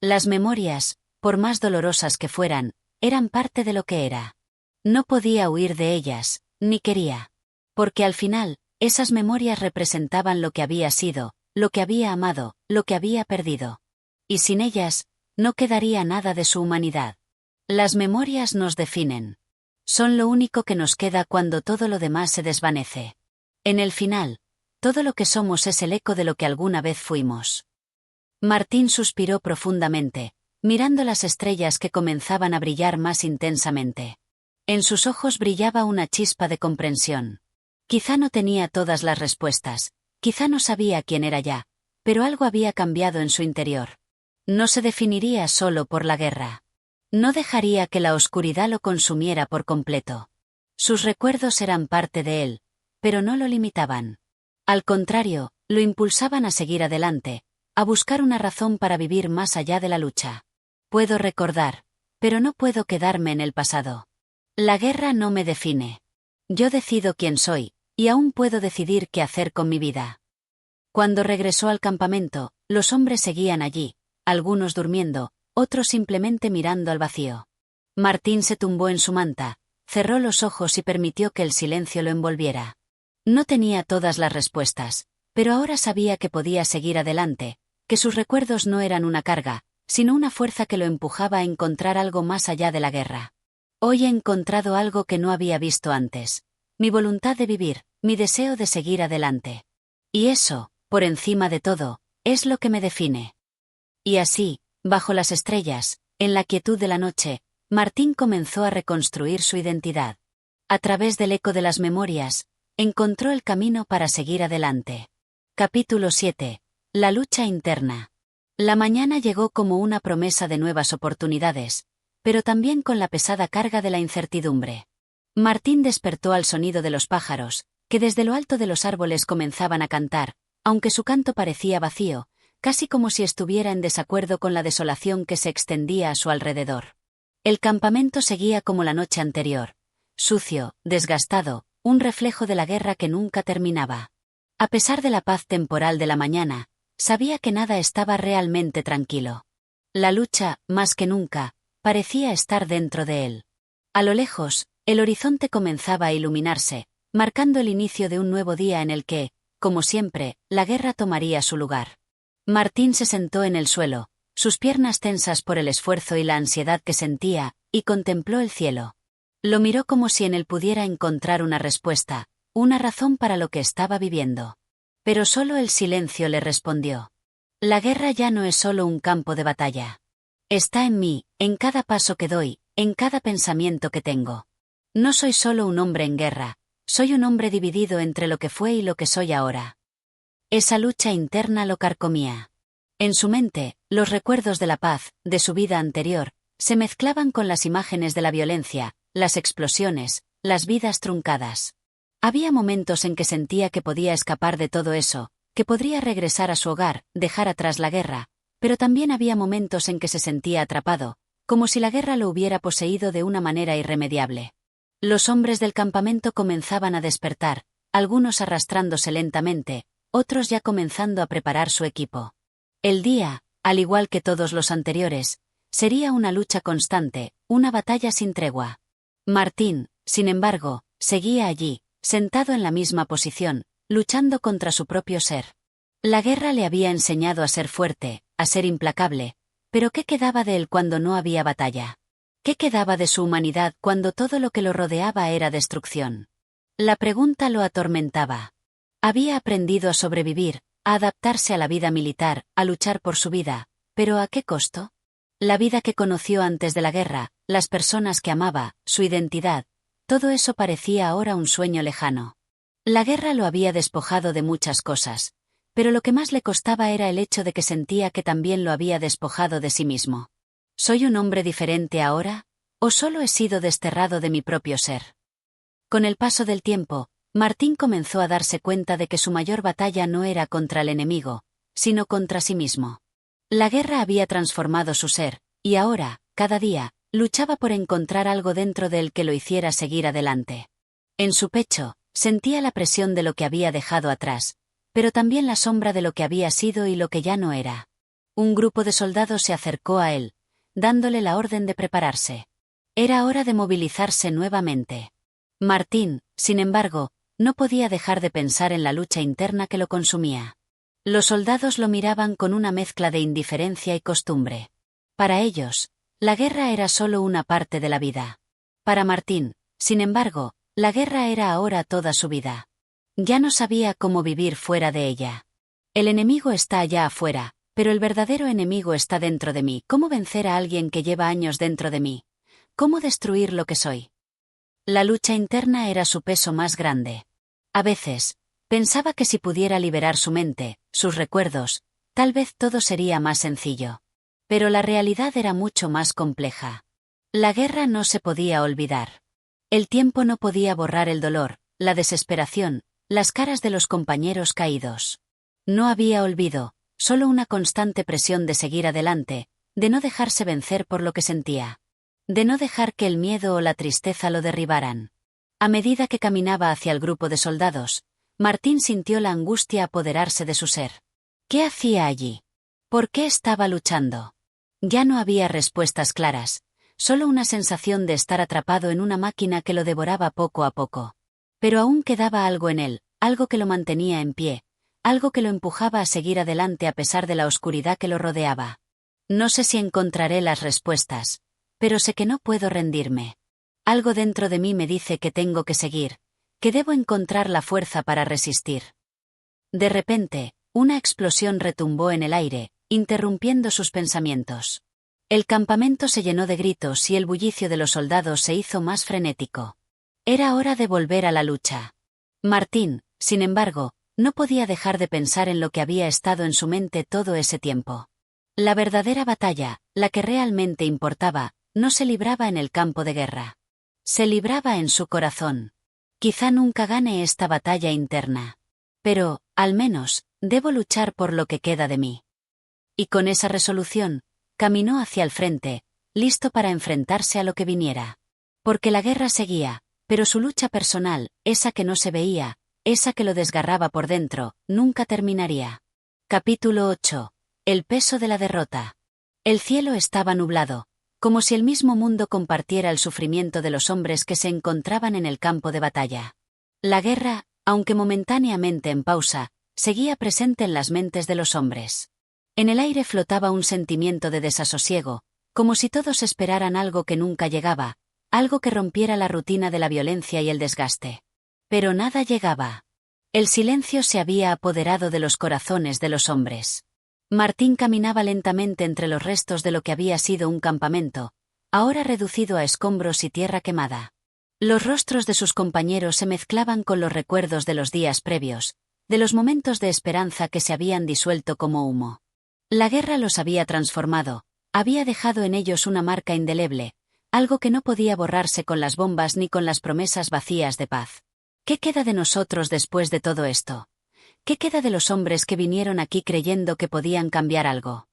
Las memorias, por más dolorosas que fueran, eran parte de lo que era. No podía huir de ellas, ni quería. Porque al final, esas memorias representaban lo que había sido, lo que había amado, lo que había perdido. Y sin ellas, no quedaría nada de su humanidad. Las memorias nos definen. Son lo único que nos queda cuando todo lo demás se desvanece. En el final, todo lo que somos es el eco de lo que alguna vez fuimos. Martín suspiró profundamente, mirando las estrellas que comenzaban a brillar más intensamente. En sus ojos brillaba una chispa de comprensión. Quizá no tenía todas las respuestas, quizá no sabía quién era ya, pero algo había cambiado en su interior. No se definiría solo por la guerra. No dejaría que la oscuridad lo consumiera por completo. Sus recuerdos eran parte de él, pero no lo limitaban. Al contrario, lo impulsaban a seguir adelante, a buscar una razón para vivir más allá de la lucha. Puedo recordar, pero no puedo quedarme en el pasado. La guerra no me define. Yo decido quién soy, y aún puedo decidir qué hacer con mi vida. Cuando regresó al campamento, los hombres seguían allí, algunos durmiendo, otros simplemente mirando al vacío. Martín se tumbó en su manta, cerró los ojos y permitió que el silencio lo envolviera. No tenía todas las respuestas, pero ahora sabía que podía seguir adelante, que sus recuerdos no eran una carga, sino una fuerza que lo empujaba a encontrar algo más allá de la guerra. Hoy he encontrado algo que no había visto antes. Mi voluntad de vivir, mi deseo de seguir adelante. Y eso, por encima de todo, es lo que me define. Y así, bajo las estrellas, en la quietud de la noche, Martín comenzó a reconstruir su identidad. A través del eco de las memorias, encontró el camino para seguir adelante. Capítulo 7. La lucha interna. La mañana llegó como una promesa de nuevas oportunidades, pero también con la pesada carga de la incertidumbre. Martín despertó al sonido de los pájaros, que desde lo alto de los árboles comenzaban a cantar, aunque su canto parecía vacío, casi como si estuviera en desacuerdo con la desolación que se extendía a su alrededor. El campamento seguía como la noche anterior, sucio, desgastado, un reflejo de la guerra que nunca terminaba. A pesar de la paz temporal de la mañana, sabía que nada estaba realmente tranquilo. La lucha, más que nunca, parecía estar dentro de él. A lo lejos, el horizonte comenzaba a iluminarse, marcando el inicio de un nuevo día en el que, como siempre, la guerra tomaría su lugar. Martín se sentó en el suelo, sus piernas tensas por el esfuerzo y la ansiedad que sentía, y contempló el cielo. Lo miró como si en él pudiera encontrar una respuesta, una razón para lo que estaba viviendo. Pero solo el silencio le respondió. La guerra ya no es solo un campo de batalla. Está en mí, en cada paso que doy, en cada pensamiento que tengo. No soy solo un hombre en guerra, soy un hombre dividido entre lo que fue y lo que soy ahora. Esa lucha interna lo carcomía. En su mente, los recuerdos de la paz, de su vida anterior, se mezclaban con las imágenes de la violencia, las explosiones, las vidas truncadas. Había momentos en que sentía que podía escapar de todo eso, que podría regresar a su hogar, dejar atrás la guerra, pero también había momentos en que se sentía atrapado, como si la guerra lo hubiera poseído de una manera irremediable. Los hombres del campamento comenzaban a despertar, algunos arrastrándose lentamente, otros ya comenzando a preparar su equipo. El día, al igual que todos los anteriores, sería una lucha constante, una batalla sin tregua. Martín, sin embargo, seguía allí, sentado en la misma posición, luchando contra su propio ser. La guerra le había enseñado a ser fuerte, a ser implacable, pero ¿qué quedaba de él cuando no había batalla? ¿Qué quedaba de su humanidad cuando todo lo que lo rodeaba era destrucción? La pregunta lo atormentaba. Había aprendido a sobrevivir, a adaptarse a la vida militar, a luchar por su vida, pero ¿a qué costo? La vida que conoció antes de la guerra, las personas que amaba, su identidad, todo eso parecía ahora un sueño lejano. La guerra lo había despojado de muchas cosas, pero lo que más le costaba era el hecho de que sentía que también lo había despojado de sí mismo. ¿Soy un hombre diferente ahora? ¿O solo he sido desterrado de mi propio ser? Con el paso del tiempo, Martín comenzó a darse cuenta de que su mayor batalla no era contra el enemigo, sino contra sí mismo. La guerra había transformado su ser, y ahora, cada día, luchaba por encontrar algo dentro de él que lo hiciera seguir adelante. En su pecho, sentía la presión de lo que había dejado atrás, pero también la sombra de lo que había sido y lo que ya no era. Un grupo de soldados se acercó a él, dándole la orden de prepararse. Era hora de movilizarse nuevamente. Martín, sin embargo, no podía dejar de pensar en la lucha interna que lo consumía. Los soldados lo miraban con una mezcla de indiferencia y costumbre. Para ellos, la guerra era solo una parte de la vida. Para Martín, sin embargo, la guerra era ahora toda su vida. Ya no sabía cómo vivir fuera de ella. El enemigo está allá afuera, pero el verdadero enemigo está dentro de mí. ¿Cómo vencer a alguien que lleva años dentro de mí? ¿Cómo destruir lo que soy? La lucha interna era su peso más grande. A veces, pensaba que si pudiera liberar su mente, sus recuerdos, tal vez todo sería más sencillo. Pero la realidad era mucho más compleja. La guerra no se podía olvidar. El tiempo no podía borrar el dolor, la desesperación, las caras de los compañeros caídos. No había olvido, solo una constante presión de seguir adelante, de no dejarse vencer por lo que sentía. De no dejar que el miedo o la tristeza lo derribaran. A medida que caminaba hacia el grupo de soldados, Martín sintió la angustia apoderarse de su ser. ¿Qué hacía allí? ¿Por qué estaba luchando? Ya no había respuestas claras, solo una sensación de estar atrapado en una máquina que lo devoraba poco a poco. Pero aún quedaba algo en él, algo que lo mantenía en pie, algo que lo empujaba a seguir adelante a pesar de la oscuridad que lo rodeaba. No sé si encontraré las respuestas, pero sé que no puedo rendirme. Algo dentro de mí me dice que tengo que seguir, que debo encontrar la fuerza para resistir. De repente, una explosión retumbó en el aire, interrumpiendo sus pensamientos. El campamento se llenó de gritos y el bullicio de los soldados se hizo más frenético. Era hora de volver a la lucha. Martín, sin embargo, no podía dejar de pensar en lo que había estado en su mente todo ese tiempo. La verdadera batalla, la que realmente importaba, no se libraba en el campo de guerra. Se libraba en su corazón. Quizá nunca gane esta batalla interna. Pero, al menos, debo luchar por lo que queda de mí. Y con esa resolución, caminó hacia el frente, listo para enfrentarse a lo que viniera. Porque la guerra seguía, pero su lucha personal, esa que no se veía, esa que lo desgarraba por dentro, nunca terminaría. Capítulo 8. El peso de la derrota. El cielo estaba nublado, como si el mismo mundo compartiera el sufrimiento de los hombres que se encontraban en el campo de batalla. La guerra, aunque momentáneamente en pausa, seguía presente en las mentes de los hombres. En el aire flotaba un sentimiento de desasosiego, como si todos esperaran algo que nunca llegaba, algo que rompiera la rutina de la violencia y el desgaste. Pero nada llegaba. El silencio se había apoderado de los corazones de los hombres. Martín caminaba lentamente entre los restos de lo que había sido un campamento, ahora reducido a escombros y tierra quemada. Los rostros de sus compañeros se mezclaban con los recuerdos de los días previos, de los momentos de esperanza que se habían disuelto como humo. La guerra los había transformado, había dejado en ellos una marca indeleble, algo que no podía borrarse con las bombas ni con las promesas vacías de paz. ¿Qué queda de nosotros después de todo esto? ¿Qué queda de los hombres que vinieron aquí creyendo que podían cambiar algo?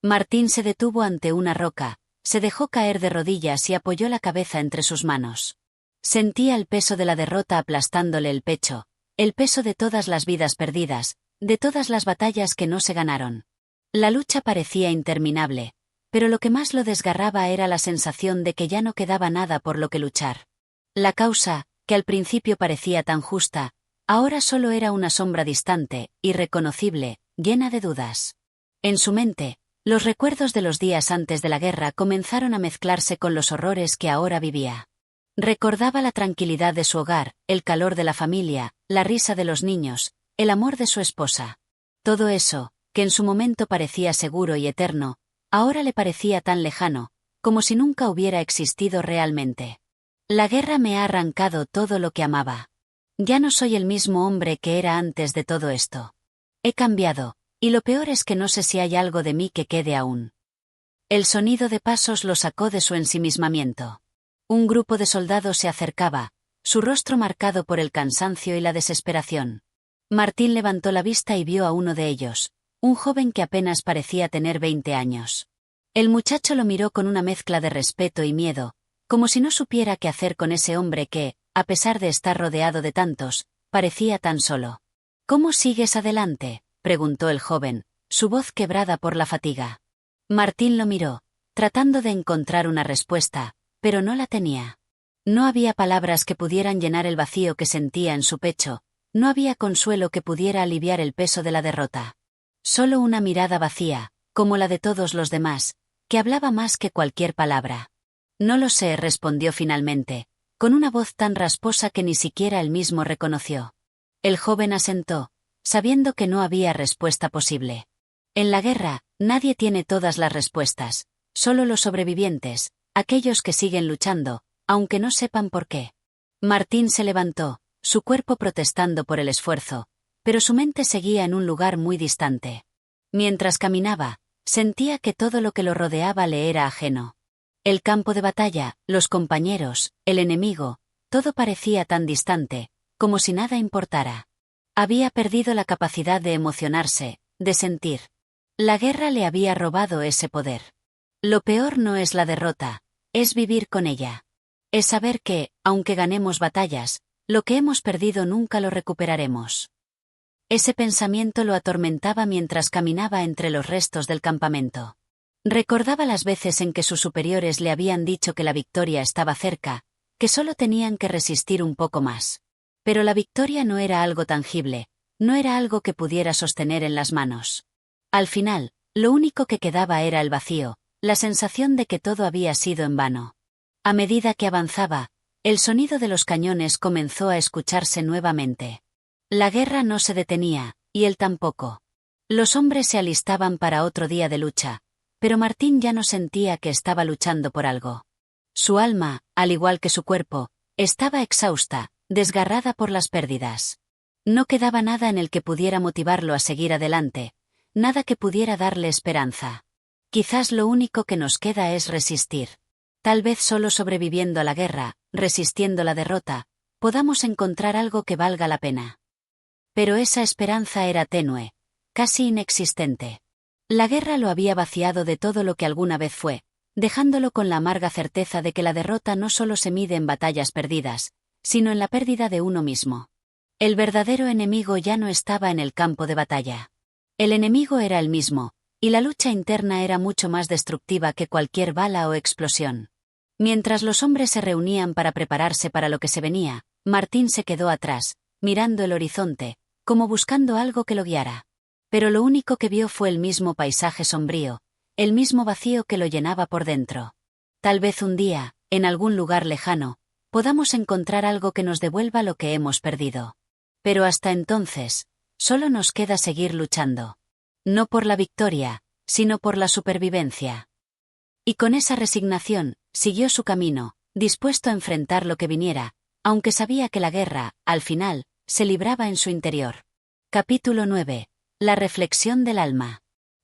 Martín se detuvo ante una roca, se dejó caer de rodillas y apoyó la cabeza entre sus manos. Sentía el peso de la derrota aplastándole el pecho, el peso de todas las vidas perdidas, de todas las batallas que no se ganaron. La lucha parecía interminable, pero lo que más lo desgarraba era la sensación de que ya no quedaba nada por lo que luchar. La causa, que al principio parecía tan justa, ahora solo era una sombra distante, irreconocible, llena de dudas. En su mente, los recuerdos de los días antes de la guerra comenzaron a mezclarse con los horrores que ahora vivía. Recordaba la tranquilidad de su hogar, el calor de la familia, la risa de los niños, el amor de su esposa. Todo eso, que en su momento parecía seguro y eterno, ahora le parecía tan lejano, como si nunca hubiera existido realmente. La guerra me ha arrancado todo lo que amaba. Ya no soy el mismo hombre que era antes de todo esto. He cambiado, y lo peor es que no sé si hay algo de mí que quede aún. El sonido de pasos lo sacó de su ensimismamiento. Un grupo de soldados se acercaba, su rostro marcado por el cansancio y la desesperación. Martín levantó la vista y vio a uno de ellos, un joven que apenas parecía tener 20 años. El muchacho lo miró con una mezcla de respeto y miedo, como si no supiera qué hacer con ese hombre que, a pesar de estar rodeado de tantos, parecía tan solo. ¿Cómo sigues adelante?, preguntó el joven, su voz quebrada por la fatiga. Martín lo miró, tratando de encontrar una respuesta, pero no la tenía. No había palabras que pudieran llenar el vacío que sentía en su pecho, no había consuelo que pudiera aliviar el peso de la derrota. Solo una mirada vacía, como la de todos los demás, que hablaba más que cualquier palabra. No lo sé, respondió finalmente, con una voz tan rasposa que ni siquiera él mismo reconoció. El joven asentó, sabiendo que no había respuesta posible. En la guerra, nadie tiene todas las respuestas, solo los sobrevivientes, aquellos que siguen luchando, aunque no sepan por qué. Martín se levantó, su cuerpo protestando por el esfuerzo, pero su mente seguía en un lugar muy distante. Mientras caminaba, sentía que todo lo que lo rodeaba le era ajeno. El campo de batalla, los compañeros, el enemigo, todo parecía tan distante, como si nada importara. Había perdido la capacidad de emocionarse, de sentir. La guerra le había robado ese poder. Lo peor no es la derrota, es vivir con ella. Es saber que, aunque ganemos batallas, lo que hemos perdido nunca lo recuperaremos. Ese pensamiento lo atormentaba mientras caminaba entre los restos del campamento. Recordaba las veces en que sus superiores le habían dicho que la victoria estaba cerca, que solo tenían que resistir un poco más. Pero la victoria no era algo tangible, no era algo que pudiera sostener en las manos. Al final, lo único que quedaba era el vacío, la sensación de que todo había sido en vano. A medida que avanzaba, el sonido de los cañones comenzó a escucharse nuevamente. La guerra no se detenía, y él tampoco. Los hombres se alistaban para otro día de lucha, pero Martín ya no sentía que estaba luchando por algo. Su alma, al igual que su cuerpo, estaba exhausta, desgarrada por las pérdidas. No quedaba nada en el que pudiera motivarlo a seguir adelante, nada que pudiera darle esperanza. Quizás lo único que nos queda es resistir. Tal vez solo sobreviviendo a la guerra, resistiendo la derrota, podamos encontrar algo que valga la pena. Pero esa esperanza era tenue, casi inexistente. La guerra lo había vaciado de todo lo que alguna vez fue, dejándolo con la amarga certeza de que la derrota no solo se mide en batallas perdidas, sino en la pérdida de uno mismo. El verdadero enemigo ya no estaba en el campo de batalla. El enemigo era el mismo, y la lucha interna era mucho más destructiva que cualquier bala o explosión. Mientras los hombres se reunían para prepararse para lo que se venía, Martín se quedó atrás, mirando el horizonte, como buscando algo que lo guiara. Pero lo único que vio fue el mismo paisaje sombrío, el mismo vacío que lo llenaba por dentro. Tal vez un día, en algún lugar lejano, podamos encontrar algo que nos devuelva lo que hemos perdido. Pero hasta entonces, solo nos queda seguir luchando. No por la victoria, sino por la supervivencia. Y con esa resignación, siguió su camino, dispuesto a enfrentar lo que viniera, aunque sabía que la guerra, al final, se libraba en su interior. Capítulo 9. La reflexión del alma.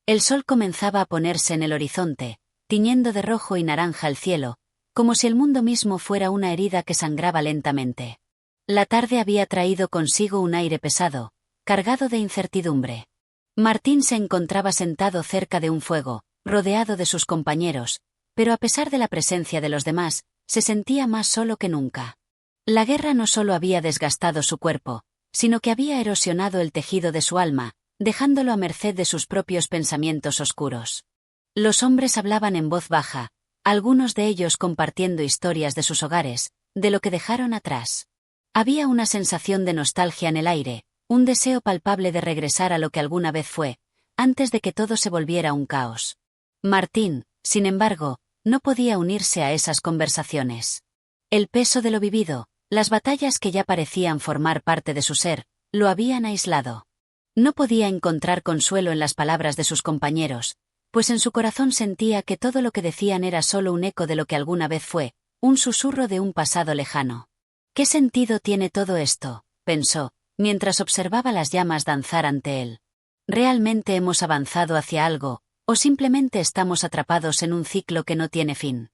El sol comenzaba a ponerse en el horizonte, tiñendo de rojo y naranja el cielo, como si el mundo mismo fuera una herida que sangraba lentamente. La tarde había traído consigo un aire pesado, cargado de incertidumbre. Martín se encontraba sentado cerca de un fuego, rodeado de sus compañeros, pero a pesar de la presencia de los demás, se sentía más solo que nunca. La guerra no solo había desgastado su cuerpo, sino que había erosionado el tejido de su alma, dejándolo a merced de sus propios pensamientos oscuros. Los hombres hablaban en voz baja, algunos de ellos compartiendo historias de sus hogares, de lo que dejaron atrás. Había una sensación de nostalgia en el aire, un deseo palpable de regresar a lo que alguna vez fue, antes de que todo se volviera un caos. Martín, sin embargo, no podía unirse a esas conversaciones. El peso de lo vivido, las batallas que ya parecían formar parte de su ser, lo habían aislado. No podía encontrar consuelo en las palabras de sus compañeros, pues en su corazón sentía que todo lo que decían era solo un eco de lo que alguna vez fue, un susurro de un pasado lejano. ¿Qué sentido tiene todo esto?, pensó, mientras observaba las llamas danzar ante él. ¿Realmente hemos avanzado hacia algo, o simplemente estamos atrapados en un ciclo que no tiene fin?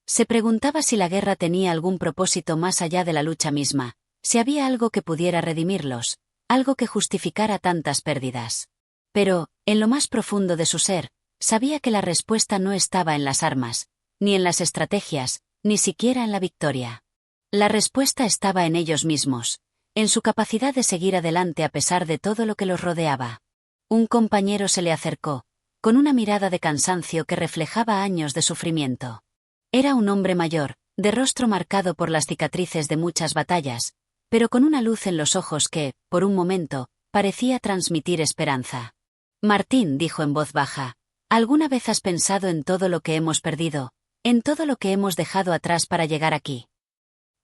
Se preguntaba si la guerra tenía algún propósito más allá de la lucha misma, si había algo que pudiera redimirlos, algo que justificara tantas pérdidas. Pero, en lo más profundo de su ser, sabía que la respuesta no estaba en las armas, ni en las estrategias, ni siquiera en la victoria. La respuesta estaba en ellos mismos, en su capacidad de seguir adelante a pesar de todo lo que los rodeaba. Un compañero se le acercó, con una mirada de cansancio que reflejaba años de sufrimiento. Era un hombre mayor, de rostro marcado por las cicatrices de muchas batallas, pero con una luz en los ojos que, por un momento, parecía transmitir esperanza. Martín, dijo en voz baja, ¿alguna vez has pensado en todo lo que hemos perdido, en todo lo que hemos dejado atrás para llegar aquí?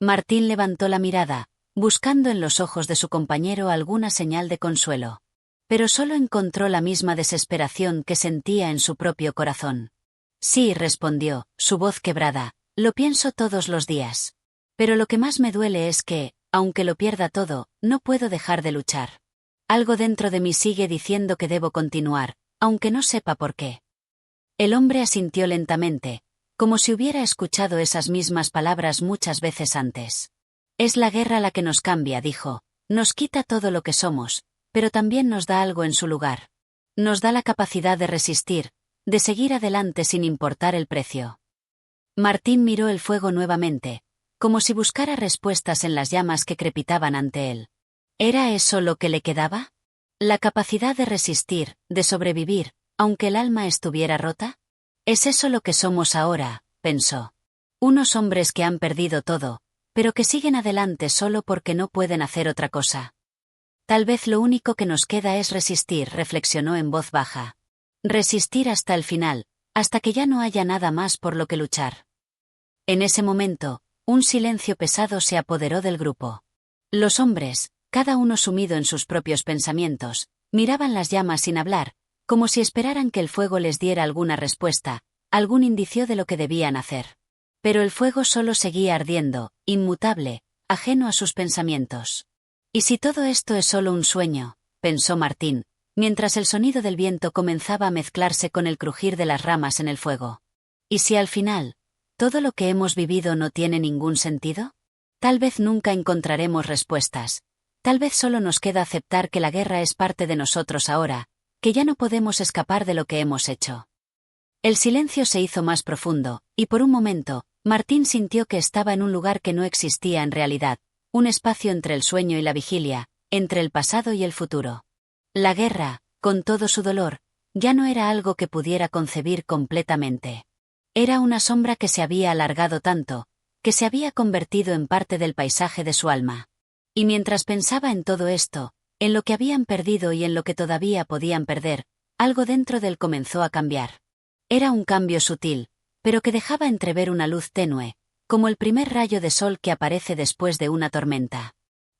Martín levantó la mirada, buscando en los ojos de su compañero alguna señal de consuelo. Pero solo encontró la misma desesperación que sentía en su propio corazón. Sí, respondió, su voz quebrada, lo pienso todos los días. Pero lo que más me duele es que, aunque lo pierda todo, no puedo dejar de luchar. Algo dentro de mí sigue diciendo que debo continuar, aunque no sepa por qué. El hombre asintió lentamente, como si hubiera escuchado esas mismas palabras muchas veces antes. Es la guerra la que nos cambia, dijo, nos quita todo lo que somos, pero también nos da algo en su lugar. Nos da la capacidad de resistir, de seguir adelante sin importar el precio. Martín miró el fuego nuevamente, como si buscara respuestas en las llamas que crepitaban ante él. ¿Era eso lo que le quedaba? ¿La capacidad de resistir, de sobrevivir, aunque el alma estuviera rota? Es eso lo que somos ahora, pensó. Unos hombres que han perdido todo, pero que siguen adelante solo porque no pueden hacer otra cosa. Tal vez lo único que nos queda es resistir, reflexionó en voz baja. Resistir hasta el final, hasta que ya no haya nada más por lo que luchar. En ese momento, un silencio pesado se apoderó del grupo. Los hombres, cada uno sumido en sus propios pensamientos, miraban las llamas sin hablar, como si esperaran que el fuego les diera alguna respuesta, algún indicio de lo que debían hacer. Pero el fuego solo seguía ardiendo, inmutable, ajeno a sus pensamientos. ¿Y si todo esto es solo un sueño?, pensó Martín, mientras el sonido del viento comenzaba a mezclarse con el crujir de las ramas en el fuego. ¿Y si al final, todo lo que hemos vivido no tiene ningún sentido? Tal vez nunca encontraremos respuestas. Tal vez solo nos queda aceptar que la guerra es parte de nosotros ahora, que ya no podemos escapar de lo que hemos hecho. El silencio se hizo más profundo, y por un momento, Martín sintió que estaba en un lugar que no existía en realidad, un espacio entre el sueño y la vigilia, entre el pasado y el futuro. La guerra, con todo su dolor, ya no era algo que pudiera concebir completamente. Era una sombra que se había alargado tanto, que se había convertido en parte del paisaje de su alma. Y mientras pensaba en todo esto, en lo que habían perdido y en lo que todavía podían perder, algo dentro de él comenzó a cambiar. Era un cambio sutil, pero que dejaba entrever una luz tenue, como el primer rayo de sol que aparece después de una tormenta.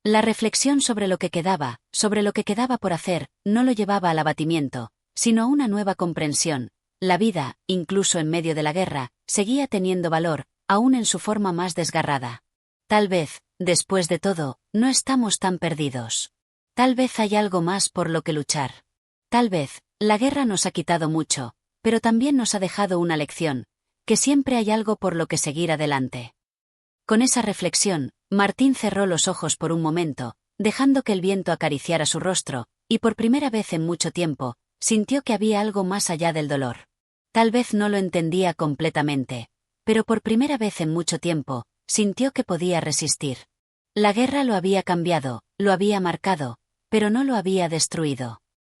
La reflexión sobre lo que quedaba por hacer, no lo llevaba al abatimiento, sino a una nueva comprensión. La vida, incluso en medio de la guerra, seguía teniendo valor, aún en su forma más desgarrada. Tal vez, después de todo, no estamos tan perdidos. Tal vez hay algo más por lo que luchar. Tal vez, la guerra nos ha quitado mucho, pero también nos ha dejado una lección, que siempre hay algo por lo que seguir adelante. Con esa reflexión, Martín cerró los ojos por un momento, dejando que el viento acariciara su rostro, y por primera vez en mucho tiempo, sintió que había algo más allá del dolor. Tal vez no lo entendía completamente, pero por primera vez en mucho tiempo, sintió que podía resistir. La guerra lo había cambiado, lo había marcado, pero no lo había destruido.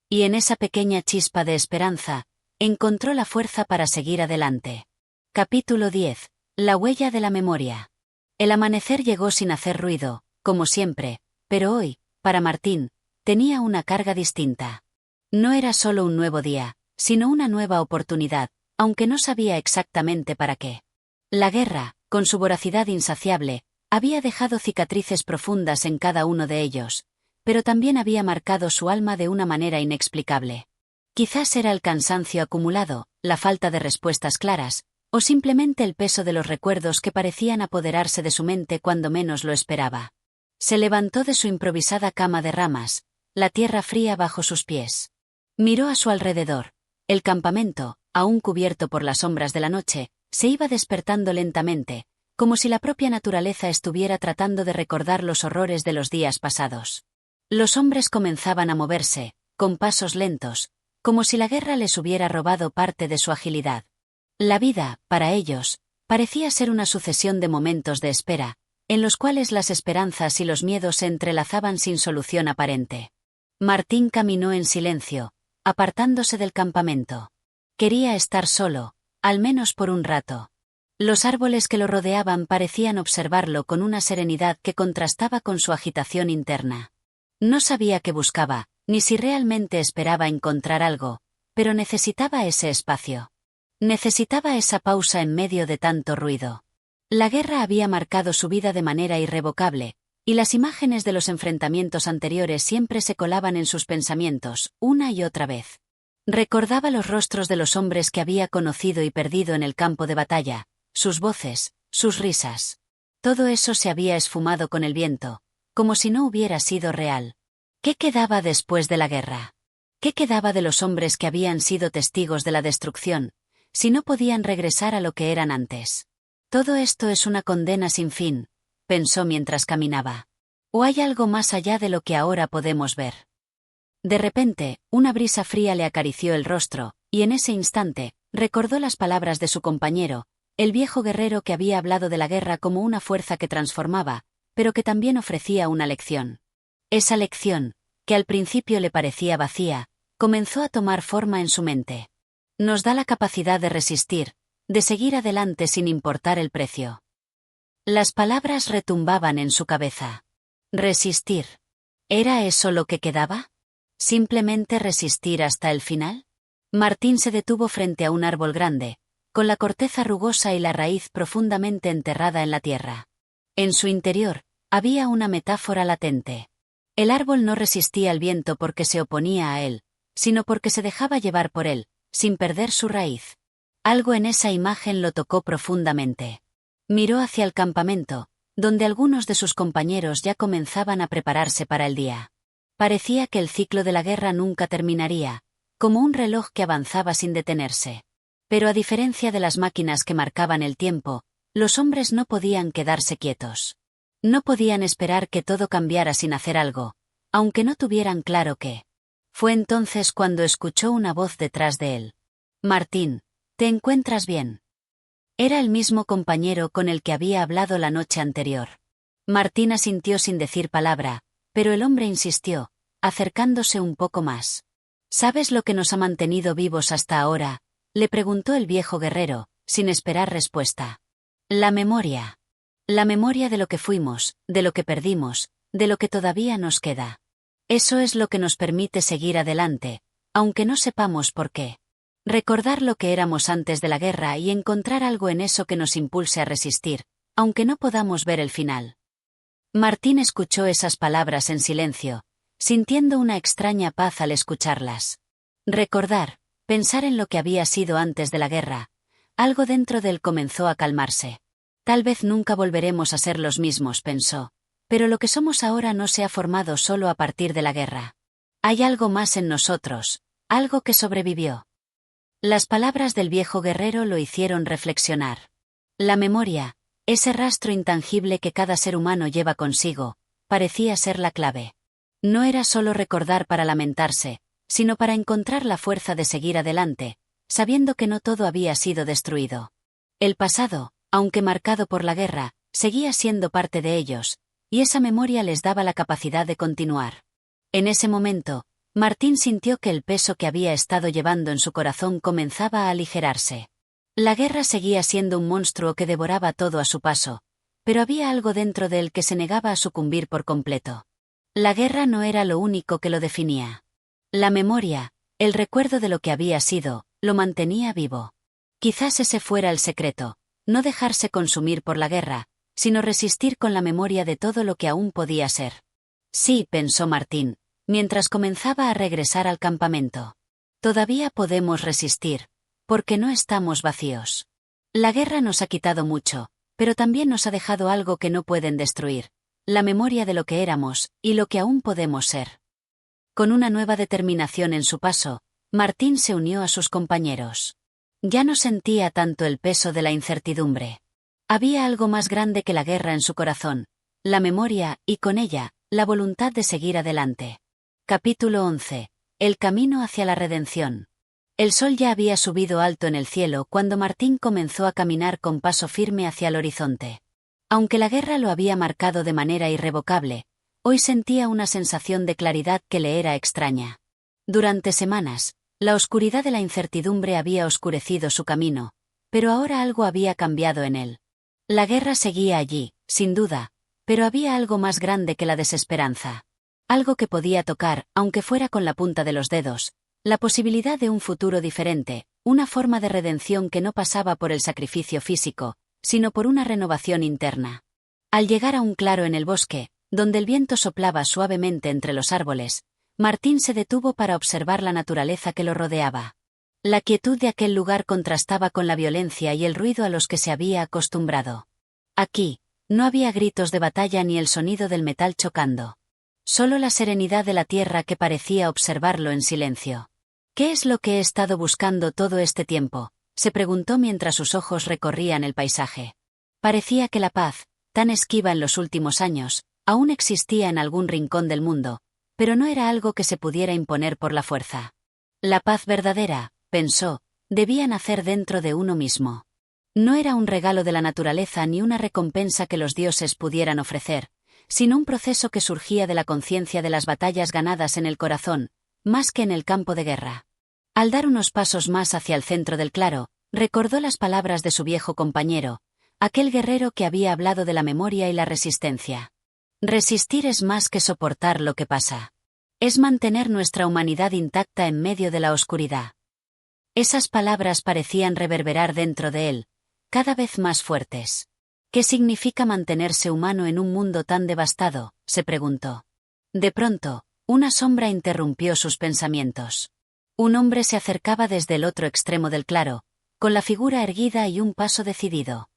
Y en esa pequeña chispa de esperanza, encontró la fuerza para seguir adelante. Capítulo 10. La huella de la memoria. El amanecer llegó sin hacer ruido, como siempre, pero hoy, para Martín, tenía una carga distinta. No era solo un nuevo día, sino una nueva oportunidad, aunque no sabía exactamente para qué. La guerra, con su voracidad insaciable, había dejado cicatrices profundas en cada uno de ellos, pero también había marcado su alma de una manera inexplicable. Quizás era el cansancio acumulado, la falta de respuestas claras, o simplemente el peso de los recuerdos que parecían apoderarse de su mente cuando menos lo esperaba. Se levantó de su improvisada cama de ramas, la tierra fría bajo sus pies. Miró a su alrededor. El campamento, aún cubierto por las sombras de la noche, se iba despertando lentamente, como si la propia naturaleza estuviera tratando de recordar los horrores de los días pasados. Los hombres comenzaban a moverse, con pasos lentos, como si la guerra les hubiera robado parte de su agilidad. La vida, para ellos, parecía ser una sucesión de momentos de espera, en los cuales las esperanzas y los miedos se entrelazaban sin solución aparente. Martín caminó en silencio, apartándose del campamento. Quería estar solo, al menos por un rato. Los árboles que lo rodeaban parecían observarlo con una serenidad que contrastaba con su agitación interna. No sabía qué buscaba, ni si realmente esperaba encontrar algo, pero necesitaba ese espacio. Necesitaba esa pausa en medio de tanto ruido. La guerra había marcado su vida de manera irrevocable, y las imágenes de los enfrentamientos anteriores siempre se colaban en sus pensamientos, una y otra vez. Recordaba los rostros de los hombres que había conocido y perdido en el campo de batalla, sus voces, sus risas. Todo eso se había esfumado con el viento, como si no hubiera sido real. ¿Qué quedaba después de la guerra? ¿Qué quedaba de los hombres que habían sido testigos de la destrucción, si no podían regresar a lo que eran antes? Todo esto es una condena sin fin, pensó mientras caminaba. ¿O hay algo más allá de lo que ahora podemos ver? De repente, una brisa fría le acarició el rostro, y en ese instante, recordó las palabras de su compañero, el viejo guerrero que había hablado de la guerra como una fuerza que transformaba, pero que también ofrecía una lección. Esa lección, que al principio le parecía vacía, comenzó a tomar forma en su mente. Nos da la capacidad de resistir, de seguir adelante sin importar el precio. Las palabras retumbaban en su cabeza. Resistir. ¿Era eso lo que quedaba? ¿Simplemente resistir hasta el final? Martín se detuvo frente a un árbol grande, con la corteza rugosa y la raíz profundamente enterrada en la tierra. En su interior, había una metáfora latente. El árbol no resistía al viento porque se oponía a él, sino porque se dejaba llevar por él, sin perder su raíz. Algo en esa imagen lo tocó profundamente. Miró hacia el campamento, donde algunos de sus compañeros ya comenzaban a prepararse para el día. Parecía que el ciclo de la guerra nunca terminaría, como un reloj que avanzaba sin detenerse. Pero a diferencia de las máquinas que marcaban el tiempo, los hombres no podían quedarse quietos. No podían esperar que todo cambiara sin hacer algo, aunque no tuvieran claro qué. Fue entonces cuando escuchó una voz detrás de él. «Martín, ¿te encuentras bien?» Era el mismo compañero con el que había hablado la noche anterior. Martín asintió sin decir palabra, pero el hombre insistió, acercándose un poco más. «¿Sabes lo que nos ha mantenido vivos hasta ahora?», le preguntó el viejo guerrero, sin esperar respuesta. «La memoria. La memoria de lo que fuimos, de lo que perdimos, de lo que todavía nos queda. Eso es lo que nos permite seguir adelante, aunque no sepamos por qué. Recordar lo que éramos antes de la guerra y encontrar algo en eso que nos impulse a resistir, aunque no podamos ver el final». Martín escuchó esas palabras en silencio, sintiendo una extraña paz al escucharlas. Recordar, pensar en lo que había sido antes de la guerra, algo dentro de él comenzó a calmarse. Tal vez nunca volveremos a ser los mismos, pensó. Pero lo que somos ahora no se ha formado solo a partir de la guerra. Hay algo más en nosotros, algo que sobrevivió. Las palabras del viejo guerrero lo hicieron reflexionar. La memoria, ese rastro intangible que cada ser humano lleva consigo, parecía ser la clave. No era solo recordar para lamentarse, sino para encontrar la fuerza de seguir adelante, sabiendo que no todo había sido destruido. El pasado, aunque marcado por la guerra, seguía siendo parte de ellos, y esa memoria les daba la capacidad de continuar. En ese momento, Martín sintió que el peso que había estado llevando en su corazón comenzaba a aligerarse. La guerra seguía siendo un monstruo que devoraba todo a su paso, pero había algo dentro de él que se negaba a sucumbir por completo. La guerra no era lo único que lo definía. La memoria, el recuerdo de lo que había sido, lo mantenía vivo. Quizás ese fuera el secreto, no dejarse consumir por la guerra, sino resistir con la memoria de todo lo que aún podía ser. Sí, pensó Martín, mientras comenzaba a regresar al campamento. Todavía podemos resistir, porque no estamos vacíos. La guerra nos ha quitado mucho, pero también nos ha dejado algo que no pueden destruir, la memoria de lo que éramos, y lo que aún podemos ser. Con una nueva determinación en su paso, Martín se unió a sus compañeros. Ya no sentía tanto el peso de la incertidumbre. Había algo más grande que la guerra en su corazón, la memoria, y con ella, la voluntad de seguir adelante. Capítulo 11. El camino hacia la redención. El sol ya había subido alto en el cielo cuando Martín comenzó a caminar con paso firme hacia el horizonte. Aunque la guerra lo había marcado de manera irrevocable, hoy sentía una sensación de claridad que le era extraña. Durante semanas, la oscuridad de la incertidumbre había oscurecido su camino, pero ahora algo había cambiado en él. La guerra seguía allí, sin duda, pero había algo más grande que la desesperanza. Algo que podía tocar, aunque fuera con la punta de los dedos, la posibilidad de un futuro diferente, una forma de redención que no pasaba por el sacrificio físico, sino por una renovación interna. Al llegar a un claro en el bosque, donde el viento soplaba suavemente entre los árboles, Martín se detuvo para observar la naturaleza que lo rodeaba. La quietud de aquel lugar contrastaba con la violencia y el ruido a los que se había acostumbrado. Aquí, no había gritos de batalla ni el sonido del metal chocando. Solo la serenidad de la tierra que parecía observarlo en silencio. ¿Qué es lo que he estado buscando todo este tiempo?, se preguntó mientras sus ojos recorrían el paisaje. Parecía que la paz, tan esquiva en los últimos años, aún existía en algún rincón del mundo, pero no era algo que se pudiera imponer por la fuerza. La paz verdadera, pensó, debía nacer dentro de uno mismo. No era un regalo de la naturaleza ni una recompensa que los dioses pudieran ofrecer, sino un proceso que surgía de la conciencia de las batallas ganadas en el corazón, más que en el campo de guerra. Al dar unos pasos más hacia el centro del claro, recordó las palabras de su viejo compañero, aquel guerrero que había hablado de la memoria y la resistencia. Resistir es más que soportar lo que pasa. Es mantener nuestra humanidad intacta en medio de la oscuridad. Esas palabras parecían reverberar dentro de él, cada vez más fuertes. ¿Qué significa mantenerse humano en un mundo tan devastado?, se preguntó. De pronto, una sombra interrumpió sus pensamientos. Un hombre se acercaba desde el otro extremo del claro, con la figura erguida y un paso decidido.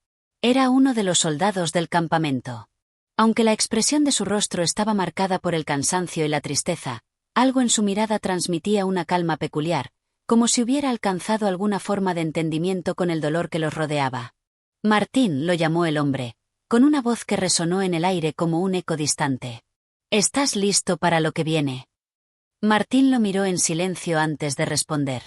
Era uno de los soldados del campamento. Aunque la expresión de su rostro estaba marcada por el cansancio y la tristeza, algo en su mirada transmitía una calma peculiar, como si hubiera alcanzado alguna forma de entendimiento con el dolor que los rodeaba. Martín, lo llamó el hombre, con una voz que resonó en el aire como un eco distante. ¿Estás listo para lo que viene? Martín lo miró en silencio antes de responder.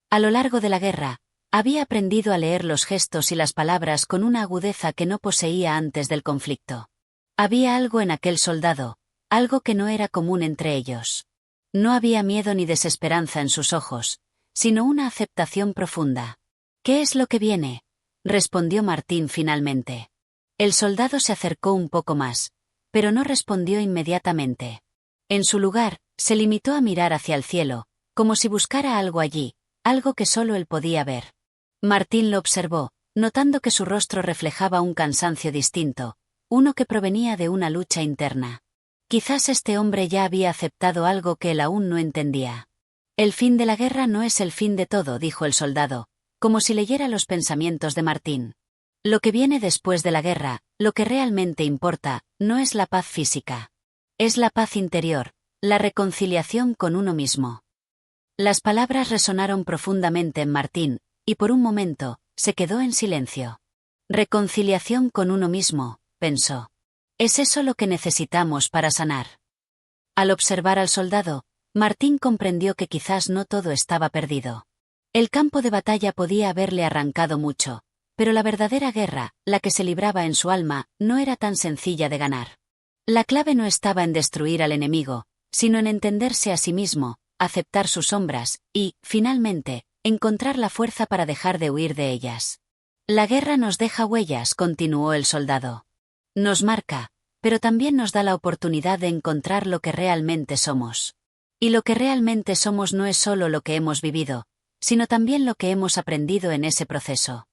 A lo largo de la guerra, había aprendido a leer los gestos y las palabras con una agudeza que no poseía antes del conflicto. Había algo en aquel soldado, algo que no era común entre ellos. No había miedo ni desesperanza en sus ojos, sino una aceptación profunda. ¿Qué es lo que viene?, respondió Martín finalmente. El soldado se acercó un poco más, pero no respondió inmediatamente. En su lugar, se limitó a mirar hacia el cielo, como si buscara algo allí, algo que solo él podía ver. Martín lo observó, notando que su rostro reflejaba un cansancio distinto, uno que provenía de una lucha interna. Quizás este hombre ya había aceptado algo que él aún no entendía. El fin de la guerra no es el fin de todo, dijo el soldado, como si leyera los pensamientos de Martín. Lo que viene después de la guerra, lo que realmente importa, no es la paz física. Es la paz interior, la reconciliación con uno mismo. Las palabras resonaron profundamente en Martín, y por un momento, se quedó en silencio. Reconciliación con uno mismo, pensó. ¿Es eso lo que necesitamos para sanar? Al observar al soldado, Martín comprendió que quizás no todo estaba perdido. El campo de batalla podía haberle arrancado mucho, pero la verdadera guerra, la que se libraba en su alma, no era tan sencilla de ganar. La clave no estaba en destruir al enemigo, sino en entenderse a sí mismo, aceptar sus sombras, y, finalmente, encontrar la fuerza para dejar de huir de ellas. La guerra nos deja huellas, continuó el soldado. Nos marca, pero también nos da la oportunidad de encontrar lo que realmente somos. Y lo que realmente somos no es solo lo que hemos vivido, sino también lo que hemos aprendido en ese proceso.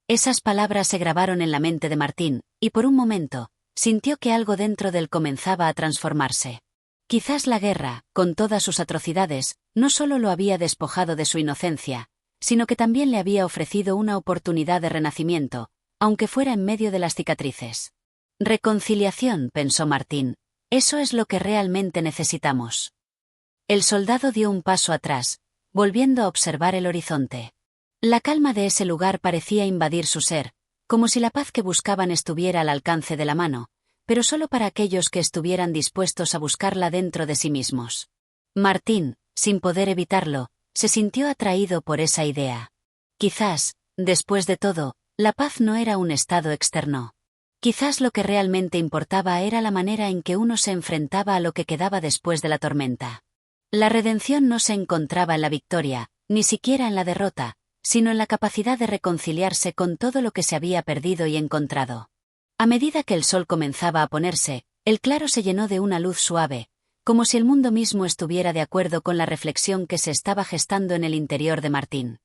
Esas palabras se grabaron en la mente de Martín, y por un momento, sintió que algo dentro de él comenzaba a transformarse. Quizás la guerra, con todas sus atrocidades, no solo lo había despojado de su inocencia, sino que también le había ofrecido una oportunidad de renacimiento, aunque fuera en medio de las cicatrices. Reconciliación, pensó Martín, eso es lo que realmente necesitamos. El soldado dio un paso atrás, volviendo a observar el horizonte. La calma de ese lugar parecía invadir su ser, como si la paz que buscaban estuviera al alcance de la mano, pero solo para aquellos que estuvieran dispuestos a buscarla dentro de sí mismos. Martín, sin poder evitarlo, se sintió atraído por esa idea. Quizás, después de todo, la paz no era un estado externo. Quizás lo que realmente importaba era la manera en que uno se enfrentaba a lo que quedaba después de la tormenta. La redención no se encontraba en la victoria, ni siquiera en la derrota, sino en la capacidad de reconciliarse con todo lo que se había perdido y encontrado. A medida que el sol comenzaba a ponerse, el claro se llenó de una luz suave, como si el mundo mismo estuviera de acuerdo con la reflexión que se estaba gestando en el interior de Martín.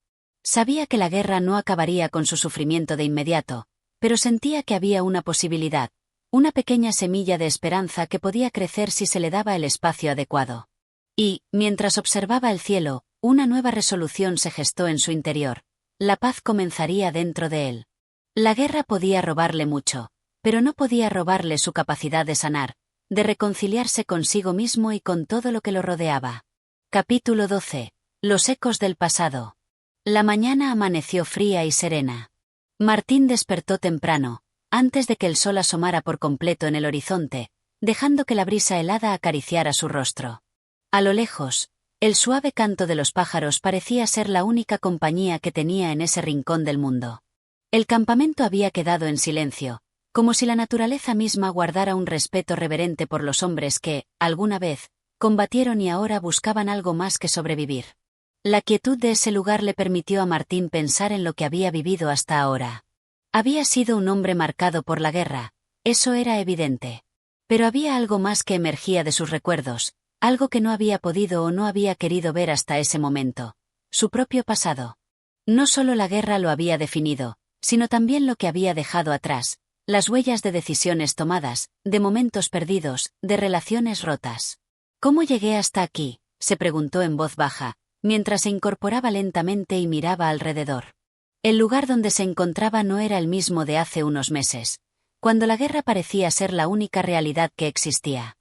Sabía que la guerra no acabaría con su sufrimiento de inmediato, pero sentía que había una posibilidad, una pequeña semilla de esperanza que podía crecer si se le daba el espacio adecuado. Y, mientras observaba el cielo, una nueva resolución se gestó en su interior. La paz comenzaría dentro de él. La guerra podía robarle mucho, pero no podía robarle su capacidad de sanar, de reconciliarse consigo mismo y con todo lo que lo rodeaba. Capítulo 12. Los ecos del pasado. La mañana amaneció fría y serena. Martín despertó temprano, antes de que el sol asomara por completo en el horizonte, dejando que la brisa helada acariciara su rostro. A lo lejos, el suave canto de los pájaros parecía ser la única compañía que tenía en ese rincón del mundo. El campamento había quedado en silencio, como si la naturaleza misma guardara un respeto reverente por los hombres que, alguna vez, combatieron y ahora buscaban algo más que sobrevivir. La quietud de ese lugar le permitió a Martín pensar en lo que había vivido hasta ahora. Había sido un hombre marcado por la guerra, eso era evidente. Pero había algo más que emergía de sus recuerdos, algo que no había podido o no había querido ver hasta ese momento: su propio pasado. No solo la guerra lo había definido, sino también lo que había dejado atrás, las huellas de decisiones tomadas, de momentos perdidos, de relaciones rotas. ¿Cómo llegué hasta aquí?, se preguntó en voz baja, mientras se incorporaba lentamente y miraba alrededor. El lugar donde se encontraba no era el mismo de hace unos meses, cuando la guerra parecía ser la única realidad que existía.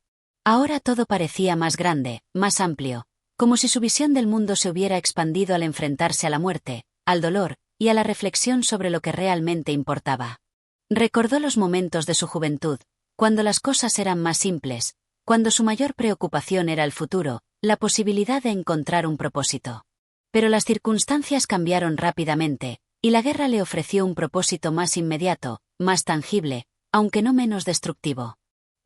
Ahora todo parecía más grande, más amplio, como si su visión del mundo se hubiera expandido al enfrentarse a la muerte, al dolor, y a la reflexión sobre lo que realmente importaba. Recordó los momentos de su juventud, cuando las cosas eran más simples, cuando su mayor preocupación era el futuro, la posibilidad de encontrar un propósito. Pero las circunstancias cambiaron rápidamente, y la guerra le ofreció un propósito más inmediato, más tangible, aunque no menos destructivo.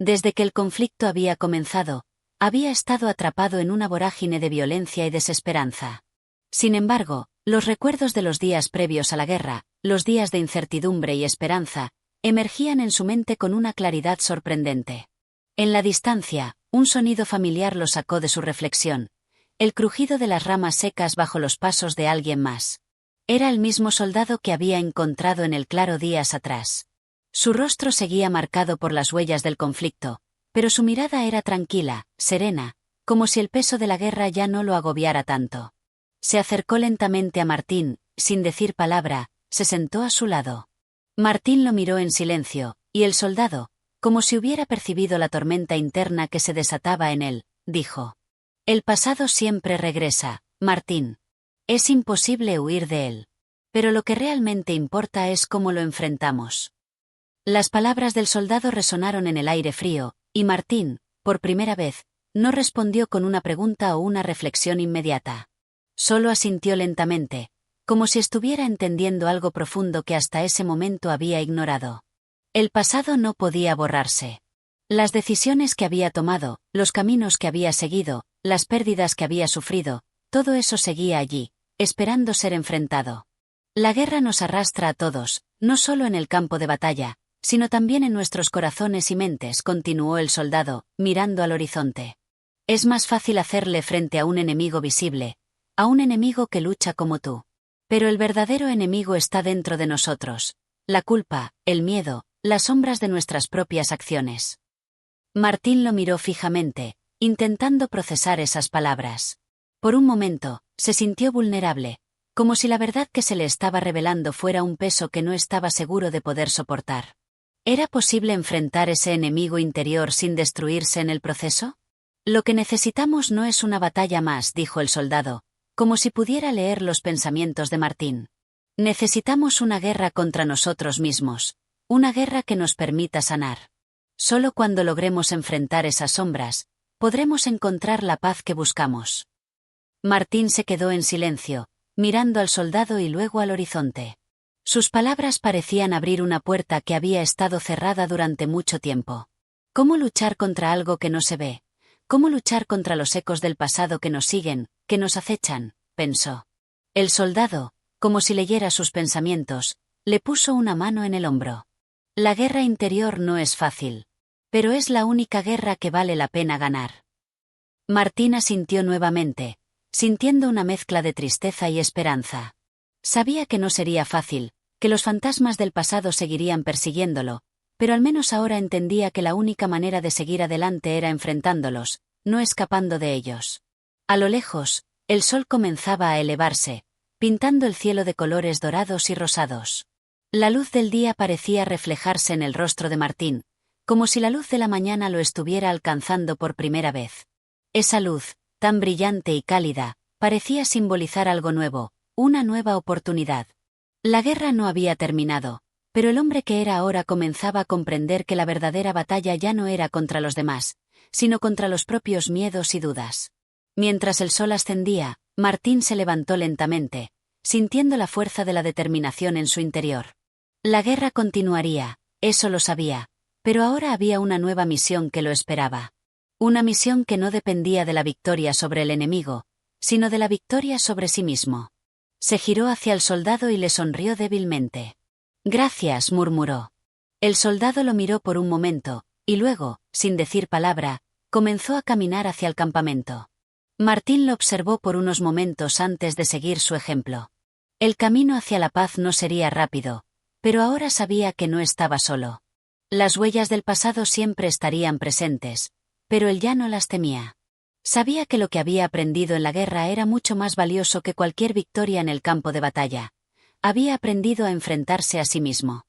Desde que el conflicto había comenzado, había estado atrapado en una vorágine de violencia y desesperanza. Sin embargo, los recuerdos de los días previos a la guerra, los días de incertidumbre y esperanza, emergían en su mente con una claridad sorprendente. En la distancia, un sonido familiar lo sacó de su reflexión: el crujido de las ramas secas bajo los pasos de alguien más. Era el mismo soldado que había encontrado en el claro días atrás. Su rostro seguía marcado por las huellas del conflicto, pero su mirada era tranquila, serena, como si el peso de la guerra ya no lo agobiara tanto. Se acercó lentamente a Martín, sin decir palabra, se sentó a su lado. Martín lo miró en silencio, y el soldado, como si hubiera percibido la tormenta interna que se desataba en él, dijo: «El pasado siempre regresa, Martín. Es imposible huir de él. Pero lo que realmente importa es cómo lo enfrentamos». Las palabras del soldado resonaron en el aire frío, y Martín, por primera vez, no respondió con una pregunta o una reflexión inmediata. Solo asintió lentamente, como si estuviera entendiendo algo profundo que hasta ese momento había ignorado. El pasado no podía borrarse. Las decisiones que había tomado, los caminos que había seguido, las pérdidas que había sufrido, todo eso seguía allí, esperando ser enfrentado. La guerra nos arrastra a todos, no solo en el campo de batalla, sino también en nuestros corazones y mentes, continuó el soldado, mirando al horizonte. Es más fácil hacerle frente a un enemigo visible, a un enemigo que lucha como tú. Pero el verdadero enemigo está dentro de nosotros: la culpa, el miedo, las sombras de nuestras propias acciones. Martín lo miró fijamente, intentando procesar esas palabras. Por un momento, se sintió vulnerable, como si la verdad que se le estaba revelando fuera un peso que no estaba seguro de poder soportar. ¿Era posible enfrentar ese enemigo interior sin destruirse en el proceso? Lo que necesitamos no es una batalla más, dijo el soldado, como si pudiera leer los pensamientos de Martín. Necesitamos una guerra contra nosotros mismos, una guerra que nos permita sanar. Solo cuando logremos enfrentar esas sombras, podremos encontrar la paz que buscamos. Martín se quedó en silencio, mirando al soldado y luego al horizonte. Sus palabras parecían abrir una puerta que había estado cerrada durante mucho tiempo. ¿Cómo luchar contra algo que no se ve? ¿Cómo luchar contra los ecos del pasado que nos siguen, que nos acechan?, pensó. El soldado, como si leyera sus pensamientos, le puso una mano en el hombro. La guerra interior no es fácil. Pero es la única guerra que vale la pena ganar. Martín asintió nuevamente, sintiendo una mezcla de tristeza y esperanza. Sabía que no sería fácil, que los fantasmas del pasado seguirían persiguiéndolo, pero al menos ahora entendía que la única manera de seguir adelante era enfrentándolos, no escapando de ellos. A lo lejos, el sol comenzaba a elevarse, pintando el cielo de colores dorados y rosados. La luz del día parecía reflejarse en el rostro de Martín, como si la luz de la mañana lo estuviera alcanzando por primera vez. Esa luz, tan brillante y cálida, parecía simbolizar algo nuevo, una nueva oportunidad. La guerra no había terminado, pero el hombre que era ahora comenzaba a comprender que la verdadera batalla ya no era contra los demás, sino contra los propios miedos y dudas. Mientras el sol ascendía, Martín se levantó lentamente, sintiendo la fuerza de la determinación en su interior. La guerra continuaría, eso lo sabía, pero ahora había una nueva misión que lo esperaba. Una misión que no dependía de la victoria sobre el enemigo, sino de la victoria sobre sí mismo. Se giró hacia el soldado y le sonrió débilmente. «Gracias», murmuró. El soldado lo miró por un momento, y luego, sin decir palabra, comenzó a caminar hacia el campamento. Martín lo observó por unos momentos antes de seguir su ejemplo. El camino hacia la paz no sería rápido, pero ahora sabía que no estaba solo. Las huellas del pasado siempre estarían presentes, pero él ya no las temía. Sabía que lo que había aprendido en la guerra era mucho más valioso que cualquier victoria en el campo de batalla. Había aprendido a enfrentarse a sí mismo.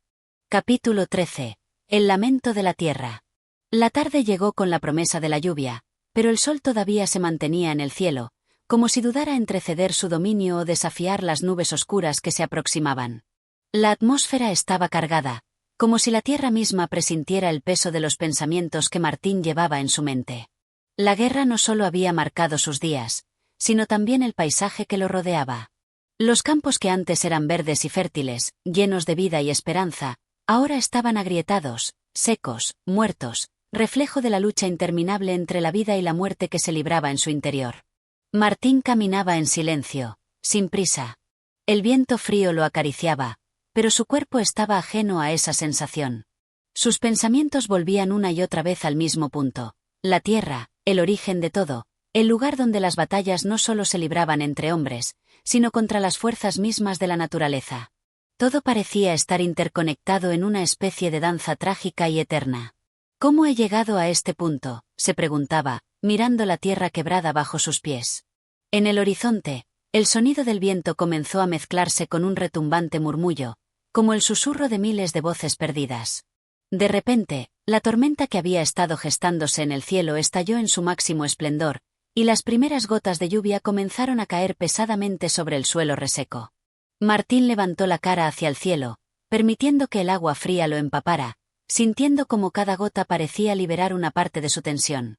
Capítulo 13. El lamento de la tierra. La tarde llegó con la promesa de la lluvia, pero el sol todavía se mantenía en el cielo, como si dudara entre ceder su dominio o desafiar las nubes oscuras que se aproximaban. La atmósfera estaba cargada, como si la tierra misma presintiera el peso de los pensamientos que Martín llevaba en su mente. La guerra no solo había marcado sus días, sino también el paisaje que lo rodeaba. Los campos que antes eran verdes y fértiles, llenos de vida y esperanza, ahora estaban agrietados, secos, muertos, reflejo de la lucha interminable entre la vida y la muerte que se libraba en su interior. Martín caminaba en silencio, sin prisa. El viento frío lo acariciaba, pero su cuerpo estaba ajeno a esa sensación. Sus pensamientos volvían una y otra vez al mismo punto: la tierra, el origen de todo, el lugar donde las batallas no solo se libraban entre hombres, sino contra las fuerzas mismas de la naturaleza. Todo parecía estar interconectado en una especie de danza trágica y eterna. ¿Cómo he llegado a este punto?, se preguntaba, mirando la tierra quebrada bajo sus pies. En el horizonte, el sonido del viento comenzó a mezclarse con un retumbante murmullo, como el susurro de miles de voces perdidas. De repente, la tormenta que había estado gestándose en el cielo estalló en su máximo esplendor, y las primeras gotas de lluvia comenzaron a caer pesadamente sobre el suelo reseco. Martín levantó la cara hacia el cielo, permitiendo que el agua fría lo empapara, sintiendo como cada gota parecía liberar una parte de su tensión.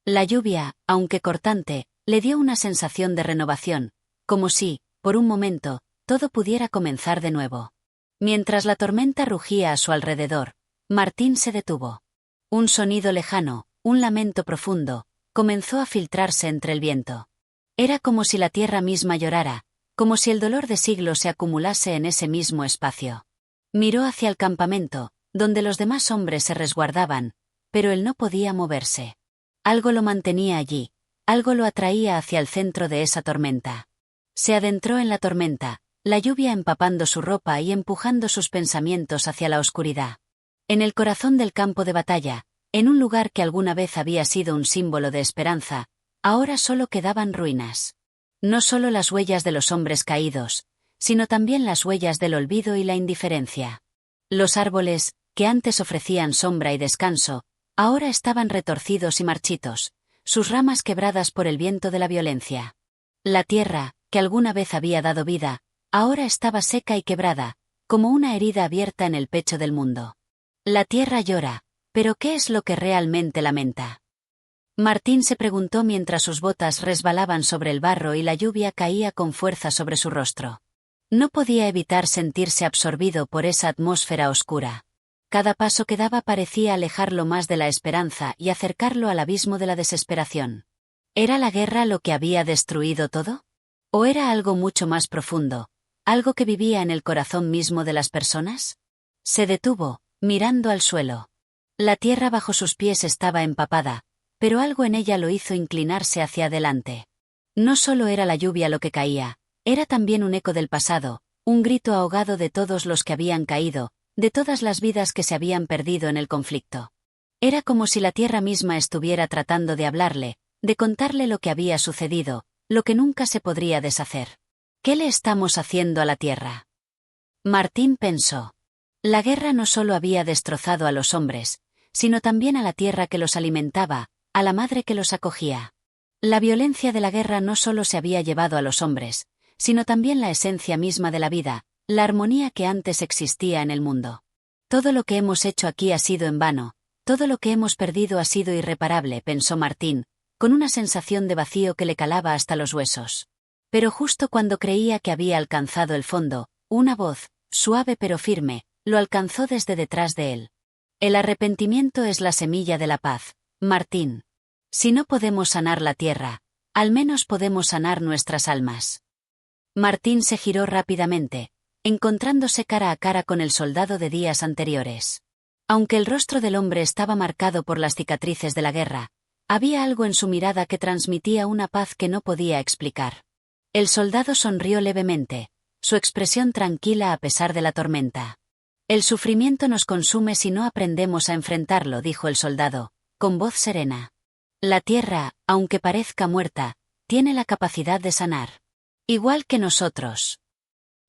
La lluvia, aunque cortante, le dio una sensación de renovación, como si, por un momento, todo pudiera comenzar de nuevo. Mientras la tormenta rugía a su alrededor, Martín se detuvo. Un sonido lejano, un lamento profundo, comenzó a filtrarse entre el viento. Era como si la tierra misma llorara, como si el dolor de siglos se acumulase en ese mismo espacio. Miró hacia el campamento, donde los demás hombres se resguardaban, pero él no podía moverse. Algo lo mantenía allí, algo lo atraía hacia el centro de esa tormenta. Se adentró en la tormenta, la lluvia empapando su ropa y empujando sus pensamientos hacia la oscuridad. En el corazón del campo de batalla, en un lugar que alguna vez había sido un símbolo de esperanza, ahora solo quedaban ruinas. No solo las huellas de los hombres caídos, sino también las huellas del olvido y la indiferencia. Los árboles, que antes ofrecían sombra y descanso, ahora estaban retorcidos y marchitos, sus ramas quebradas por el viento de la violencia. La tierra, que alguna vez había dado vida, ahora estaba seca y quebrada, como una herida abierta en el pecho del mundo. La tierra llora, pero ¿qué es lo que realmente lamenta? Martín se preguntó mientras sus botas resbalaban sobre el barro y la lluvia caía con fuerza sobre su rostro. No podía evitar sentirse absorbido por esa atmósfera oscura. Cada paso que daba parecía alejarlo más de la esperanza y acercarlo al abismo de la desesperación. ¿Era la guerra lo que había destruido todo? ¿O era algo mucho más profundo, algo que vivía en el corazón mismo de las personas? Se detuvo, mirando al suelo. La tierra bajo sus pies estaba empapada, pero algo en ella lo hizo inclinarse hacia adelante. No solo era la lluvia lo que caía, era también un eco del pasado, un grito ahogado de todos los que habían caído, de todas las vidas que se habían perdido en el conflicto. Era como si la tierra misma estuviera tratando de hablarle, de contarle lo que había sucedido, lo que nunca se podría deshacer. ¿Qué le estamos haciendo a la tierra? Martín pensó. La guerra no solo había destrozado a los hombres, sino también a la tierra que los alimentaba, a la madre que los acogía. La violencia de la guerra no solo se había llevado a los hombres, sino también la esencia misma de la vida, la armonía que antes existía en el mundo. Todo lo que hemos hecho aquí ha sido en vano, todo lo que hemos perdido ha sido irreparable, pensó Martín, con una sensación de vacío que le calaba hasta los huesos. Pero justo cuando creía que había alcanzado el fondo, una voz, suave pero firme, lo alcanzó desde detrás de él. El arrepentimiento es la semilla de la paz, Martín. Si no podemos sanar la tierra, al menos podemos sanar nuestras almas. Martín se giró rápidamente, encontrándose cara a cara con el soldado de días anteriores. Aunque el rostro del hombre estaba marcado por las cicatrices de la guerra, había algo en su mirada que transmitía una paz que no podía explicar. El soldado sonrió levemente, su expresión tranquila a pesar de la tormenta. El sufrimiento nos consume si no aprendemos a enfrentarlo, dijo el soldado, con voz serena. La tierra, aunque parezca muerta, tiene la capacidad de sanar. Igual que nosotros.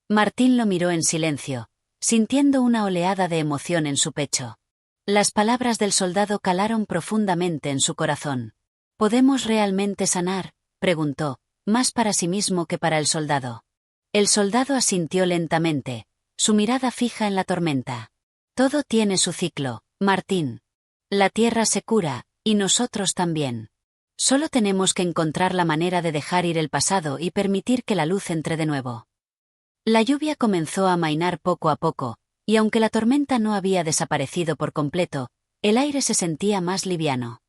Martín lo miró en silencio, sintiendo una oleada de emoción en su pecho. Las palabras del soldado calaron profundamente en su corazón. ¿Podemos realmente sanar?, preguntó, más para sí mismo que para el soldado. El soldado asintió lentamente, su mirada fija en la tormenta. Todo tiene su ciclo, Martín. La tierra se cura, y nosotros también. Solo tenemos que encontrar la manera de dejar ir el pasado y permitir que la luz entre de nuevo. La lluvia comenzó a amainar poco a poco, y aunque la tormenta no había desaparecido por completo, el aire se sentía más liviano.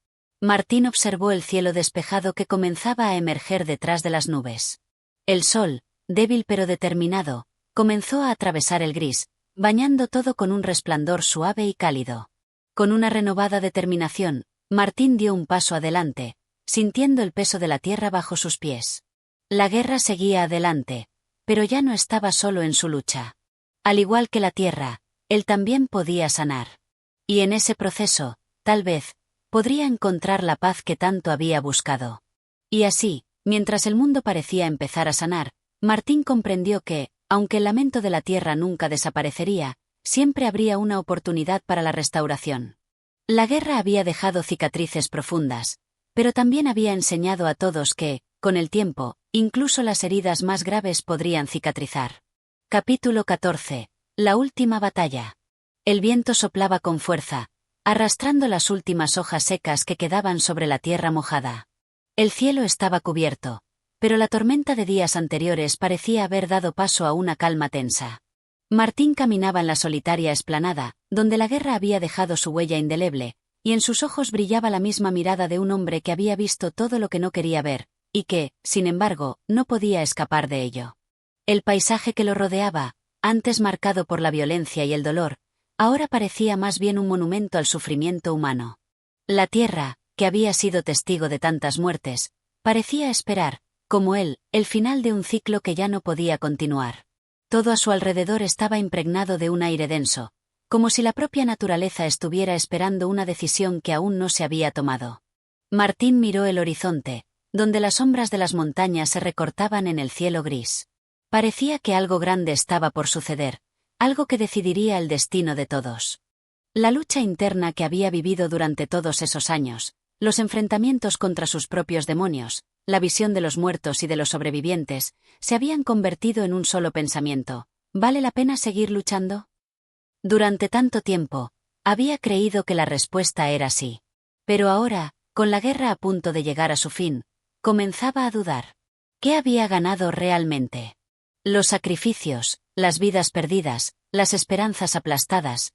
Martín observó el cielo despejado que comenzaba a emerger detrás de las nubes. El sol, débil pero determinado, comenzó a atravesar el gris, bañando todo con un resplandor suave y cálido. Con una renovada determinación, Martín dio un paso adelante, sintiendo el peso de la tierra bajo sus pies. La guerra seguía adelante, pero ya no estaba solo en su lucha. Al igual que la tierra, él también podía sanar. Y en ese proceso, tal vez, podría encontrar la paz que tanto había buscado. Y así, mientras el mundo parecía empezar a sanar, Martín comprendió que, aunque el lamento de la tierra nunca desaparecería, siempre habría una oportunidad para la restauración. La guerra había dejado cicatrices profundas, pero también había enseñado a todos que, con el tiempo, incluso las heridas más graves podrían cicatrizar. Capítulo 14. La última batalla. El viento soplaba con fuerza, arrastrando las últimas hojas secas que quedaban sobre la tierra mojada. El cielo estaba cubierto, pero la tormenta de días anteriores parecía haber dado paso a una calma tensa. Martín caminaba en la solitaria explanada, donde la guerra había dejado su huella indeleble, y en sus ojos brillaba la misma mirada de un hombre que había visto todo lo que no quería ver, y que, sin embargo, no podía escapar de ello. El paisaje que lo rodeaba, antes marcado por la violencia y el dolor, ahora parecía más bien un monumento al sufrimiento humano. La tierra, que había sido testigo de tantas muertes, parecía esperar, como él, el final de un ciclo que ya no podía continuar. Todo a su alrededor estaba impregnado de un aire denso, como si la propia naturaleza estuviera esperando una decisión que aún no se había tomado. Martín miró el horizonte, donde las sombras de las montañas se recortaban en el cielo gris. Parecía que algo grande estaba por suceder, algo que decidiría el destino de todos. La lucha interna que había vivido durante todos esos años, los enfrentamientos contra sus propios demonios, la visión de los muertos y de los sobrevivientes, se habían convertido en un solo pensamiento: ¿vale la pena seguir luchando? Durante tanto tiempo, había creído que la respuesta era sí. Pero ahora, con la guerra a punto de llegar a su fin, comenzaba a dudar. ¿Qué había ganado realmente? Los sacrificios, las vidas perdidas, las esperanzas aplastadas,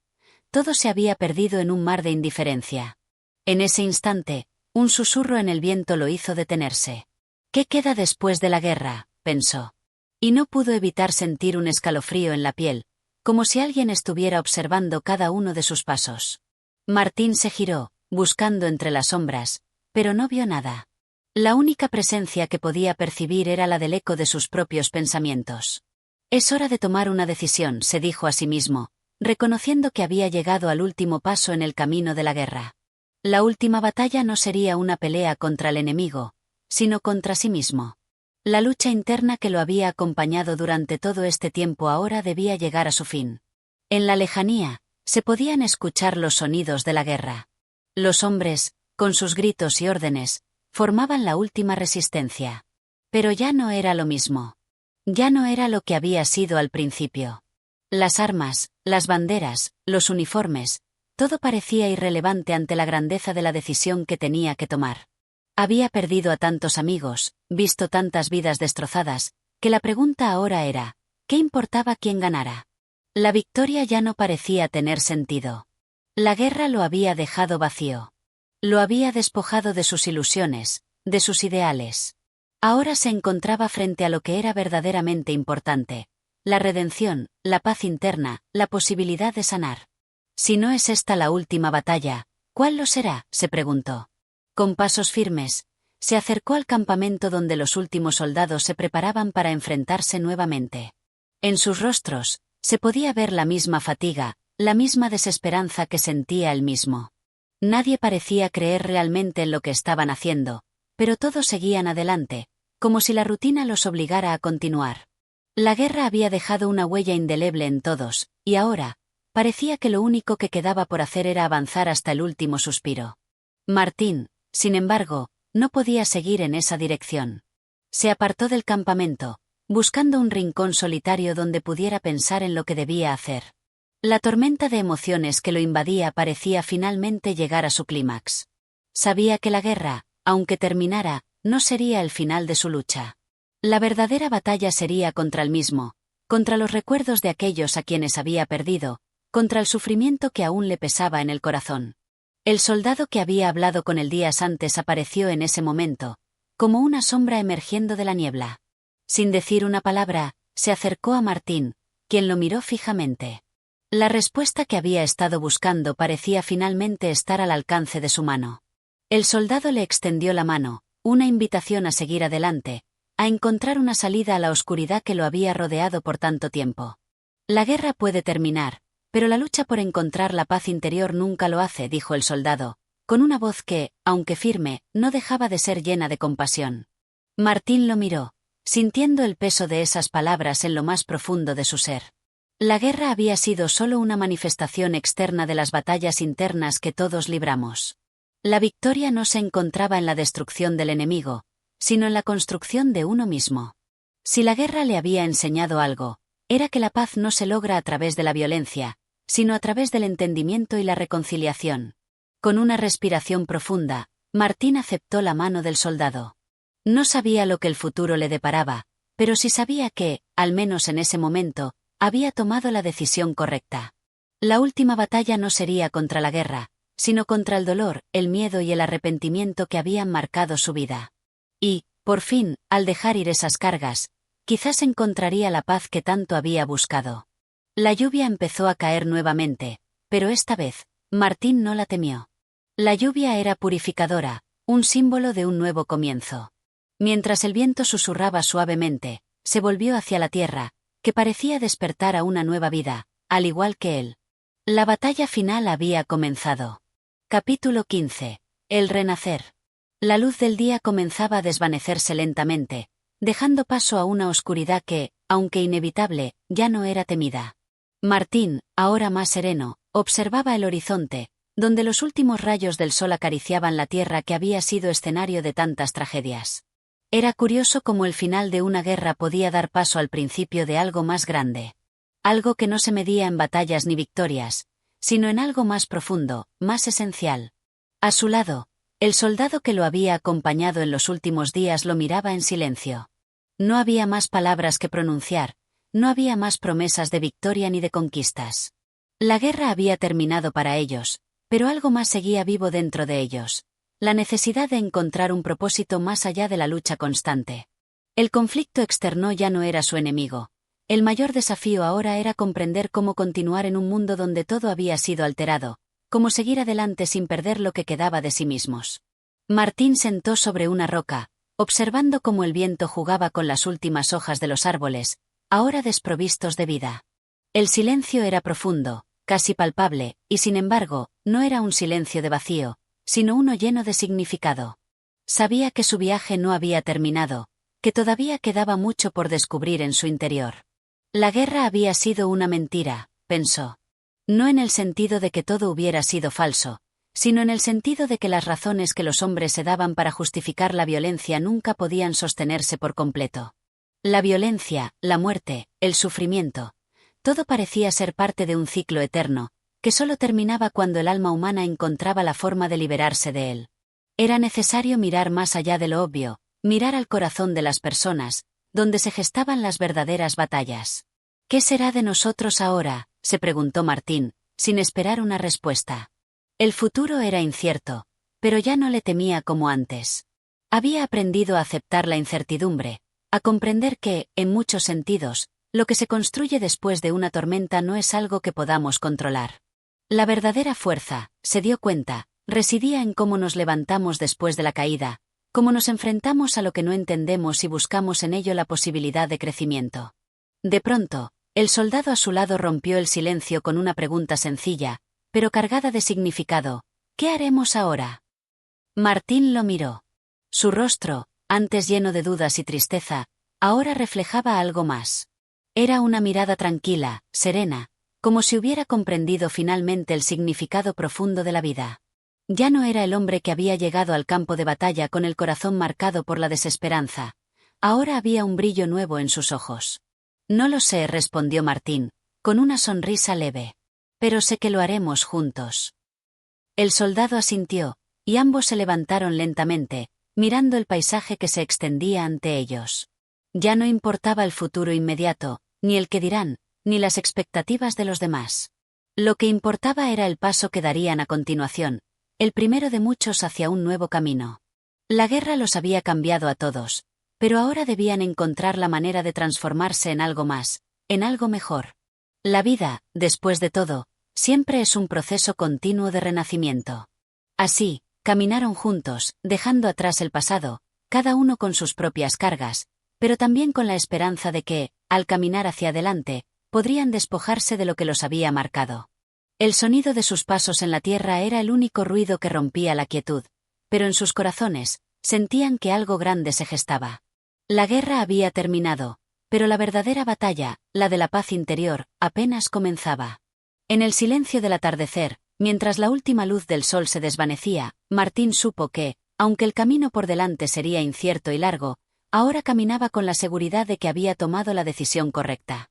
todo se había perdido en un mar de indiferencia. En ese instante, un susurro en el viento lo hizo detenerse. ¿Qué queda después de la guerra?, pensó. Y no pudo evitar sentir un escalofrío en la piel, como si alguien estuviera observando cada uno de sus pasos. Martín se giró, buscando entre las sombras, pero no vio nada. La única presencia que podía percibir era la del eco de sus propios pensamientos. Es hora de tomar una decisión, se dijo a sí mismo, reconociendo que había llegado al último paso en el camino de la guerra. La última batalla no sería una pelea contra el enemigo, sino contra sí mismo. La lucha interna que lo había acompañado durante todo este tiempo ahora debía llegar a su fin. En la lejanía, se podían escuchar los sonidos de la guerra. Los hombres, con sus gritos y órdenes, formaban la última resistencia. Pero ya no era lo mismo. Ya no era lo que había sido al principio. Las armas, las banderas, los uniformes, todo parecía irrelevante ante la grandeza de la decisión que tenía que tomar. Había perdido a tantos amigos, visto tantas vidas destrozadas, que la pregunta ahora era: ¿qué importaba quién ganara? La victoria ya no parecía tener sentido. La guerra lo había dejado vacío. Lo había despojado de sus ilusiones, de sus ideales. Ahora se encontraba frente a lo que era verdaderamente importante: la redención, la paz interna, la posibilidad de sanar. Si no es esta la última batalla, ¿cuál lo será?, se preguntó. Con pasos firmes, se acercó al campamento donde los últimos soldados se preparaban para enfrentarse nuevamente. En sus rostros, se podía ver la misma fatiga, la misma desesperanza que sentía él mismo. Nadie parecía creer realmente en lo que estaban haciendo, pero todos seguían adelante, como si la rutina los obligara a continuar. La guerra había dejado una huella indeleble en todos, y ahora, parecía que lo único que quedaba por hacer era avanzar hasta el último suspiro. Martín, sin embargo, no podía seguir en esa dirección. Se apartó del campamento, buscando un rincón solitario donde pudiera pensar en lo que debía hacer. La tormenta de emociones que lo invadía parecía finalmente llegar a su clímax. Sabía que la guerra, aunque terminara, no sería el final de su lucha. La verdadera batalla sería contra él mismo, contra los recuerdos de aquellos a quienes había perdido, contra el sufrimiento que aún le pesaba en el corazón. El soldado que había hablado con él días antes apareció en ese momento, como una sombra emergiendo de la niebla. Sin decir una palabra, se acercó a Martín, quien lo miró fijamente. La respuesta que había estado buscando parecía finalmente estar al alcance de su mano. El soldado le extendió la mano, una invitación a seguir adelante, a encontrar una salida a la oscuridad que lo había rodeado por tanto tiempo. La guerra puede terminar, pero la lucha por encontrar la paz interior nunca lo hace, dijo el soldado, con una voz que, aunque firme, no dejaba de ser llena de compasión. Martín lo miró, sintiendo el peso de esas palabras en lo más profundo de su ser. La guerra había sido solo una manifestación externa de las batallas internas que todos libramos. La victoria no se encontraba en la destrucción del enemigo, sino en la construcción de uno mismo. Si la guerra le había enseñado algo, era que la paz no se logra a través de la violencia, sino a través del entendimiento y la reconciliación. Con una respiración profunda, Martín aceptó la mano del soldado. No sabía lo que el futuro le deparaba, pero sí sabía que, al menos en ese momento, había tomado la decisión correcta. La última batalla no sería contra la guerra, sino contra el dolor, el miedo y el arrepentimiento que habían marcado su vida. Y, por fin, al dejar ir esas cargas, quizás encontraría la paz que tanto había buscado. La lluvia empezó a caer nuevamente, pero esta vez, Martín no la temió. La lluvia era purificadora, un símbolo de un nuevo comienzo. Mientras el viento susurraba suavemente, se volvió hacia la tierra, que parecía despertar a una nueva vida, al igual que él. La batalla final había comenzado. Capítulo 15. El renacer. La luz del día comenzaba a desvanecerse lentamente, dejando paso a una oscuridad que, aunque inevitable, ya no era temida. Martín, ahora más sereno, observaba el horizonte, donde los últimos rayos del sol acariciaban la tierra que había sido escenario de tantas tragedias. Era curioso cómo el final de una guerra podía dar paso al principio de algo más grande. Algo que no se medía en batallas ni victorias, sino en algo más profundo, más esencial. A su lado, el soldado que lo había acompañado en los últimos días lo miraba en silencio. No había más palabras que pronunciar, no había más promesas de victoria ni de conquistas. La guerra había terminado para ellos, pero algo más seguía vivo dentro de ellos. La necesidad de encontrar un propósito más allá de la lucha constante. El conflicto externo ya no era su enemigo. El mayor desafío ahora era comprender cómo continuar en un mundo donde todo había sido alterado, cómo seguir adelante sin perder lo que quedaba de sí mismos. Martín sentó sobre una roca, observando cómo el viento jugaba con las últimas hojas de los árboles, ahora desprovistos de vida. El silencio era profundo, casi palpable, y sin embargo, no era un silencio de vacío, sino uno lleno de significado. Sabía que su viaje no había terminado, que todavía quedaba mucho por descubrir en su interior. La guerra había sido una mentira, pensó. No en el sentido de que todo hubiera sido falso, sino en el sentido de que las razones que los hombres se daban para justificar la violencia nunca podían sostenerse por completo. La violencia, la muerte, el sufrimiento, todo parecía ser parte de un ciclo eterno, que solo terminaba cuando el alma humana encontraba la forma de liberarse de él. Era necesario mirar más allá de lo obvio, mirar al corazón de las personas, donde se gestaban las verdaderas batallas. ¿Qué será de nosotros ahora?, se preguntó Martín, sin esperar una respuesta. El futuro era incierto, pero ya no le temía como antes. Había aprendido a aceptar la incertidumbre, a comprender que, en muchos sentidos, lo que se construye después de una tormenta no es algo que podamos controlar. La verdadera fuerza, se dio cuenta, residía en cómo nos levantamos después de la caída, cómo nos enfrentamos a lo que no entendemos y buscamos en ello la posibilidad de crecimiento. De pronto, el soldado a su lado rompió el silencio con una pregunta sencilla, pero cargada de significado: ¿qué haremos ahora? Martín lo miró. Su rostro, antes lleno de dudas y tristeza, ahora reflejaba algo más. Era una mirada tranquila, serena, como si hubiera comprendido finalmente el significado profundo de la vida. Ya no era el hombre que había llegado al campo de batalla con el corazón marcado por la desesperanza. Ahora había un brillo nuevo en sus ojos. No lo sé, respondió Martín, con una sonrisa leve. Pero sé que lo haremos juntos. El soldado asintió, y ambos se levantaron lentamente, mirando el paisaje que se extendía ante ellos. Ya no importaba el futuro inmediato, ni el que dirán, ni las expectativas de los demás. Lo que importaba era el paso que darían a continuación, el primero de muchos hacia un nuevo camino. La guerra los había cambiado a todos, pero ahora debían encontrar la manera de transformarse en algo más, en algo mejor. La vida, después de todo, siempre es un proceso continuo de renacimiento. Así, caminaron juntos, dejando atrás el pasado, cada uno con sus propias cargas, pero también con la esperanza de que, al caminar hacia adelante, podrían despojarse de lo que los había marcado. El sonido de sus pasos en la tierra era el único ruido que rompía la quietud, pero en sus corazones, sentían que algo grande se gestaba. La guerra había terminado, pero la verdadera batalla, la de la paz interior, apenas comenzaba. En el silencio del atardecer, mientras la última luz del sol se desvanecía, Martín supo que, aunque el camino por delante sería incierto y largo, ahora caminaba con la seguridad de que había tomado la decisión correcta.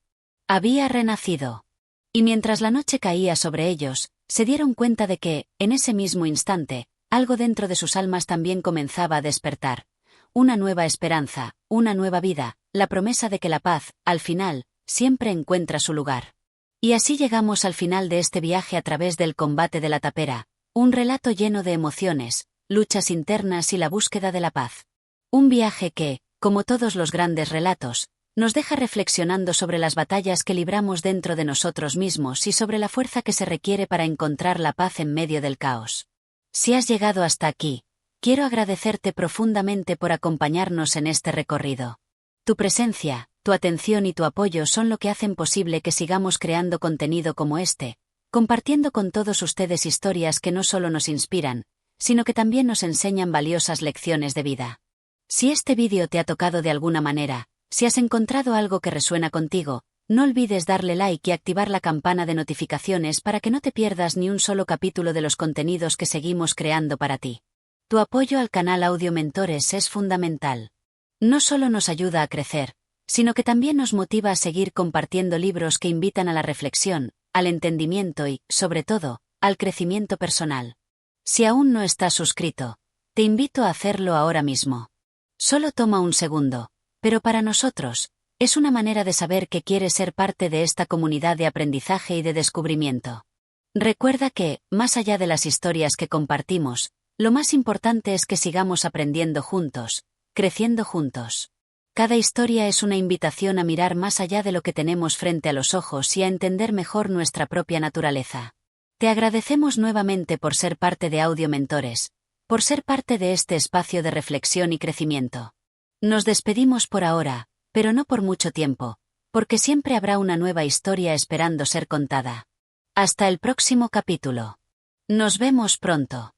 Había renacido. Y mientras la noche caía sobre ellos, se dieron cuenta de que, en ese mismo instante, algo dentro de sus almas también comenzaba a despertar. Una nueva esperanza, una nueva vida, la promesa de que la paz, al final, siempre encuentra su lugar. Y así llegamos al final de este viaje a través del combate de la tapera, un relato lleno de emociones, luchas internas y la búsqueda de la paz. Un viaje que, como todos los grandes relatos, nos deja reflexionando sobre las batallas que libramos dentro de nosotros mismos y sobre la fuerza que se requiere para encontrar la paz en medio del caos. Si has llegado hasta aquí, quiero agradecerte profundamente por acompañarnos en este recorrido. Tu presencia, tu atención y tu apoyo son lo que hacen posible que sigamos creando contenido como este, compartiendo con todos ustedes historias que no solo nos inspiran, sino que también nos enseñan valiosas lecciones de vida. Si este vídeo te ha tocado de alguna manera, si has encontrado algo que resuena contigo, no olvides darle like y activar la campana de notificaciones para que no te pierdas ni un solo capítulo de los contenidos que seguimos creando para ti. Tu apoyo al canal Audio Mentores es fundamental. No solo nos ayuda a crecer, sino que también nos motiva a seguir compartiendo libros que invitan a la reflexión, al entendimiento y, sobre todo, al crecimiento personal. Si aún no estás suscrito, te invito a hacerlo ahora mismo. Solo toma un segundo, pero para nosotros, es una manera de saber que quieres ser parte de esta comunidad de aprendizaje y de descubrimiento. Recuerda que, más allá de las historias que compartimos, lo más importante es que sigamos aprendiendo juntos, creciendo juntos. Cada historia es una invitación a mirar más allá de lo que tenemos frente a los ojos y a entender mejor nuestra propia naturaleza. Te agradecemos nuevamente por ser parte de Audio Mentores, por ser parte de este espacio de reflexión y crecimiento. Nos despedimos por ahora, pero no por mucho tiempo, porque siempre habrá una nueva historia esperando ser contada. Hasta el próximo capítulo. Nos vemos pronto.